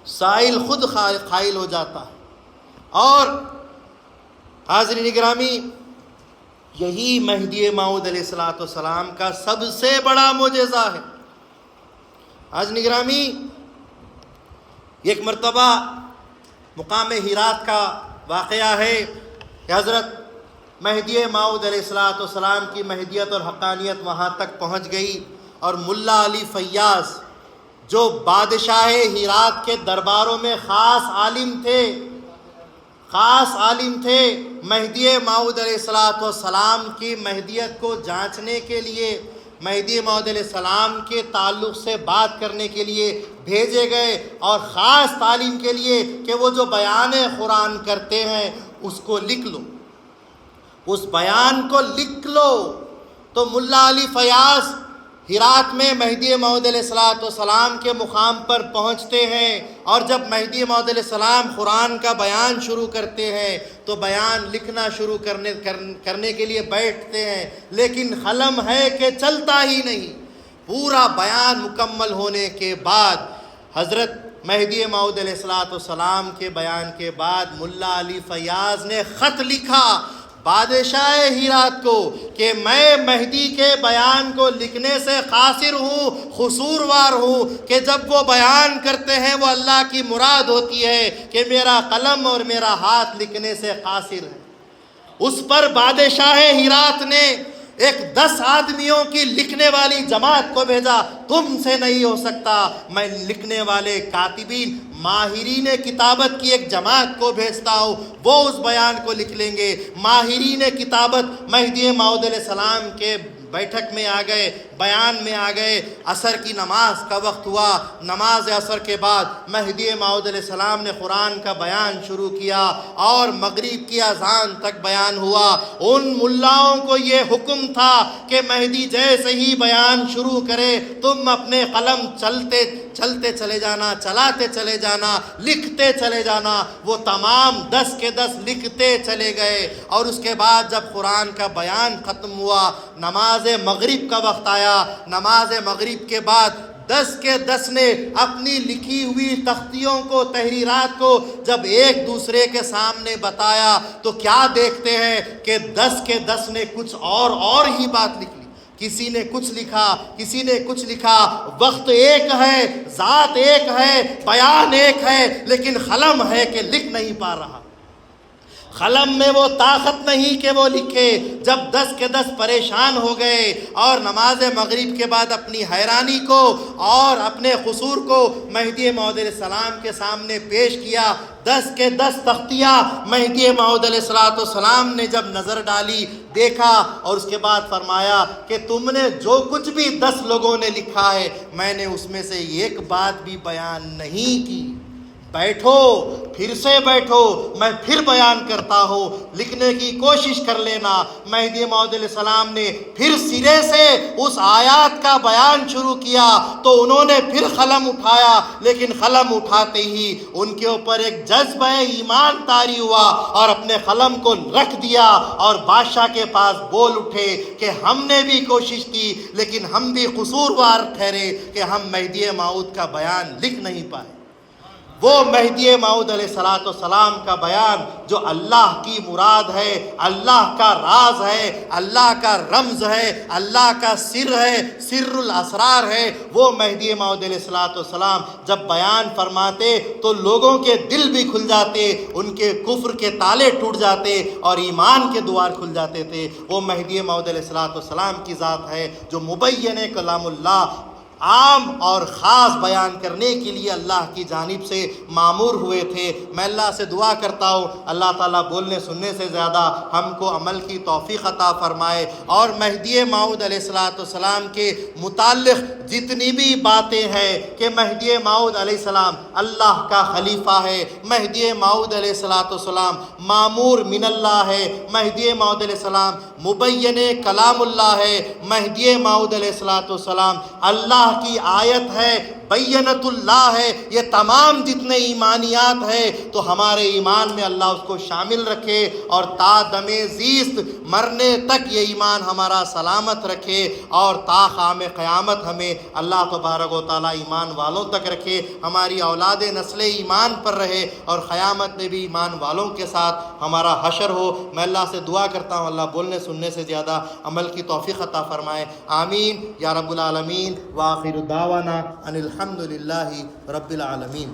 سائل خود قائل ہو جاتا ہے۔ اور حاضرین گرامی، یہی مہدی موعود علیہ السلام کا سب سے بڑا معجزہ ہے۔ حاضرین گرامی، ایک مرتبہ مقام ہیرات کا واقعہ ہے کہ حضرت مہدی موعود علیہ السلام کی مہدیت اور حقانیت وہاں تک پہنچ گئی، اور ملا علی فیاض جو بادشاہ ہیرات کے درباروں میں خاص عالم تھے، مہدی موعود علیہ السلام کی مہدیت کو جانچنے کے لیے، مہدی موعود علیہ السلام کے تعلق سے بات کرنے کے لیے بھیجے گئے، اور خاص تعلیم کے لیے کہ وہ جو بیان قرآن کرتے ہیں اس کو لکھ لو، اس بیان کو لکھ لو۔ تو ملا علی فیاض ہیرات میں مہدی موعود علیہ السلام کے مقام پر پہنچتے ہیں، اور جب مہدی موعود علیہ السلام قرآن کا بیان شروع کرتے ہیں تو بیان لکھنا شروع کرنے کے لیے بیٹھتے ہیں، لیکن قلم ہے کہ چلتا ہی نہیں۔ پورا بیان مکمل ہونے کے بعد حضرت مہدی موعود علیہ السلام کے بیان کے بعد ملا علی فیاض نے خط لکھا بادشاہ ہیرات کو کہ میں مہدی کے بیان کو لکھنے سے قاصر ہوں، قصوروار ہوں، کہ جب وہ بیان کرتے ہیں وہ اللہ کی مراد ہوتی ہے، کہ میرا قلم اور میرا ہاتھ لکھنے سے قاصر ہے۔ اس پر بادشاہ ہیرات نے ایک 10 آدمیوں کی لکھنے والی جماعت کو بھیجا، تم سے نہیں ہو سکتا، میں لکھنے والے کاتبین ماہرین کتابت کی ایک جماعت کو بھیجتا ہوں، وہ اس بیان کو لکھ لیں گے۔ ماہرین کتابت مہدی موعود علیہ السلام کے بیٹھک میں آ گئے، بیان میں آ گئے۔ عصر کی نماز کا وقت ہوا، نماز عصر کے بعد مہدی موعود علیہ السلام نے قرآن کا بیان شروع کیا اور مغرب کی اذان تک بیان ہوا۔ ان ملاؤں کو یہ حکم تھا کہ مہدی جیسے ہی بیان شروع کرے تم اپنے قلم چلتے چلے جانا، چلاتے چلے جانا، لکھتے چلے جانا۔ وہ تمام 10 کے 10 لکھتے چلے گئے، اور اس کے بعد جب قرآن کا بیان ختم ہوا، نماز مغرب کا وقت آیا۔ نماز مغرب کے بعد 10 کے 10 نے اپنی لکھی ہوئی تختیوں کو، تحریرات کو جب ایک دوسرے کے سامنے بتایا تو کیا دیکھتے ہیں کہ 10 کے 10 نے کچھ اور ہی بات لکھ لی۔ کسی نے کچھ لکھا، کسی نے کچھ لکھا۔ وقت ایک ہے، ذات ایک ہے، بیان ایک ہے، لیکن قلم ہے کہ لکھ نہیں پا رہا۔ قلم میں وہ طاقت نہیں کہ وہ لکھے۔ جب 10 کے 10 پریشان ہو گئے اور نماز مغرب کے بعد اپنی حیرانی کو اور اپنے قصور کو مہدی موعود علیہ السلام کے سامنے پیش کیا، 10 کے 10 تختیاں مہدی موعود علیہ السلام نے جب نظر ڈالی، دیکھا، اور اس کے بعد فرمایا کہ تم نے جو کچھ بھی 10 لوگوں نے لکھا ہے، میں نے اس میں سے ایک بات بھی بیان نہیں کی۔ بیٹھو، پھر سے بیٹھو، میں پھر بیان کرتا ہوں، لکھنے کی کوشش کر لینا۔ مہدی موعود علیہ السلام نے پھر سرے سے اس آیات کا بیان شروع کیا تو انہوں نے پھر قلم اٹھایا، لیکن قلم اٹھاتے ہی ان کے اوپر ایک جذبہ ایمان طاری ہوا اور اپنے قلم کو رکھ دیا اور بادشاہ کے پاس بول اٹھے کہ ہم نے بھی کوشش کی، لیکن ہم بھی قصوروار ٹھہرے کہ ہم مہدی موعود کا بیان لکھ نہیں پائے۔ وہ مہدی موعود علیہ السلام کا بیان جو اللہ کی مراد ہے، اللہ کا راز ہے، اللہ کا رمز ہے، اللہ کا سر ہے، سر الاسرار ہے، وہ مہدی موعود علیہ السلام جب بیان فرماتے تو لوگوں کے دل بھی کھل جاتے، ان کے کفر کے تالے ٹوٹ جاتے اور ایمان کے دوار کھل جاتے تھے۔ وہ مہدی موعود علیہ السلام کی ذات ہے جو مبین کلام اللہ عام اور خاص بیان کرنے کے لیے اللہ کی جانب سے مامور ہوئے تھے۔ میں اللہ سے دعا کرتا ہوں اللہ تعالیٰ بولنے سننے سے زیادہ ہم کو عمل کی توفیق عطا فرمائے، اور مہدی موعود علیہ السلام کے متعلق جتنی بھی باتیں ہیں کہ مہدی موعود علیہ السلام اللہ کا خلیفہ ہے، مہدی موعود علیہ السلام مامور من اللہ ہے، مہدی موعود علیہ السلام مبین کلام اللہ ہے، مہدی موعود علیہ السلام اللہ کی آیت ہے، بینت اللہ ہے۔ یہ تمام جتنے ایمانیات ہیں تو ہمارے ایمان میں اللہ اس کو شامل رکھے اور تا دم زیست مرنے تک یہ ایمان ہمارا سلامت رکھے، اور تا قیام قیامت ہمیں اللہ تبارک و تعالیٰ ایمان والوں تک رکھے، ہماری اولاد نسل ایمان پر رہے، اور قیامت میں بھی ایمان والوں کے ساتھ ہمارا حشر ہو۔ میں اللہ سے دعا کرتا ہوں اللہ بولنے سننے سے زیادہ عمل کی توفیق عطا فرمائے، آمین یا رب العالمین۔ وآخر دعوانا ان الحمد للہ رب العالمین۔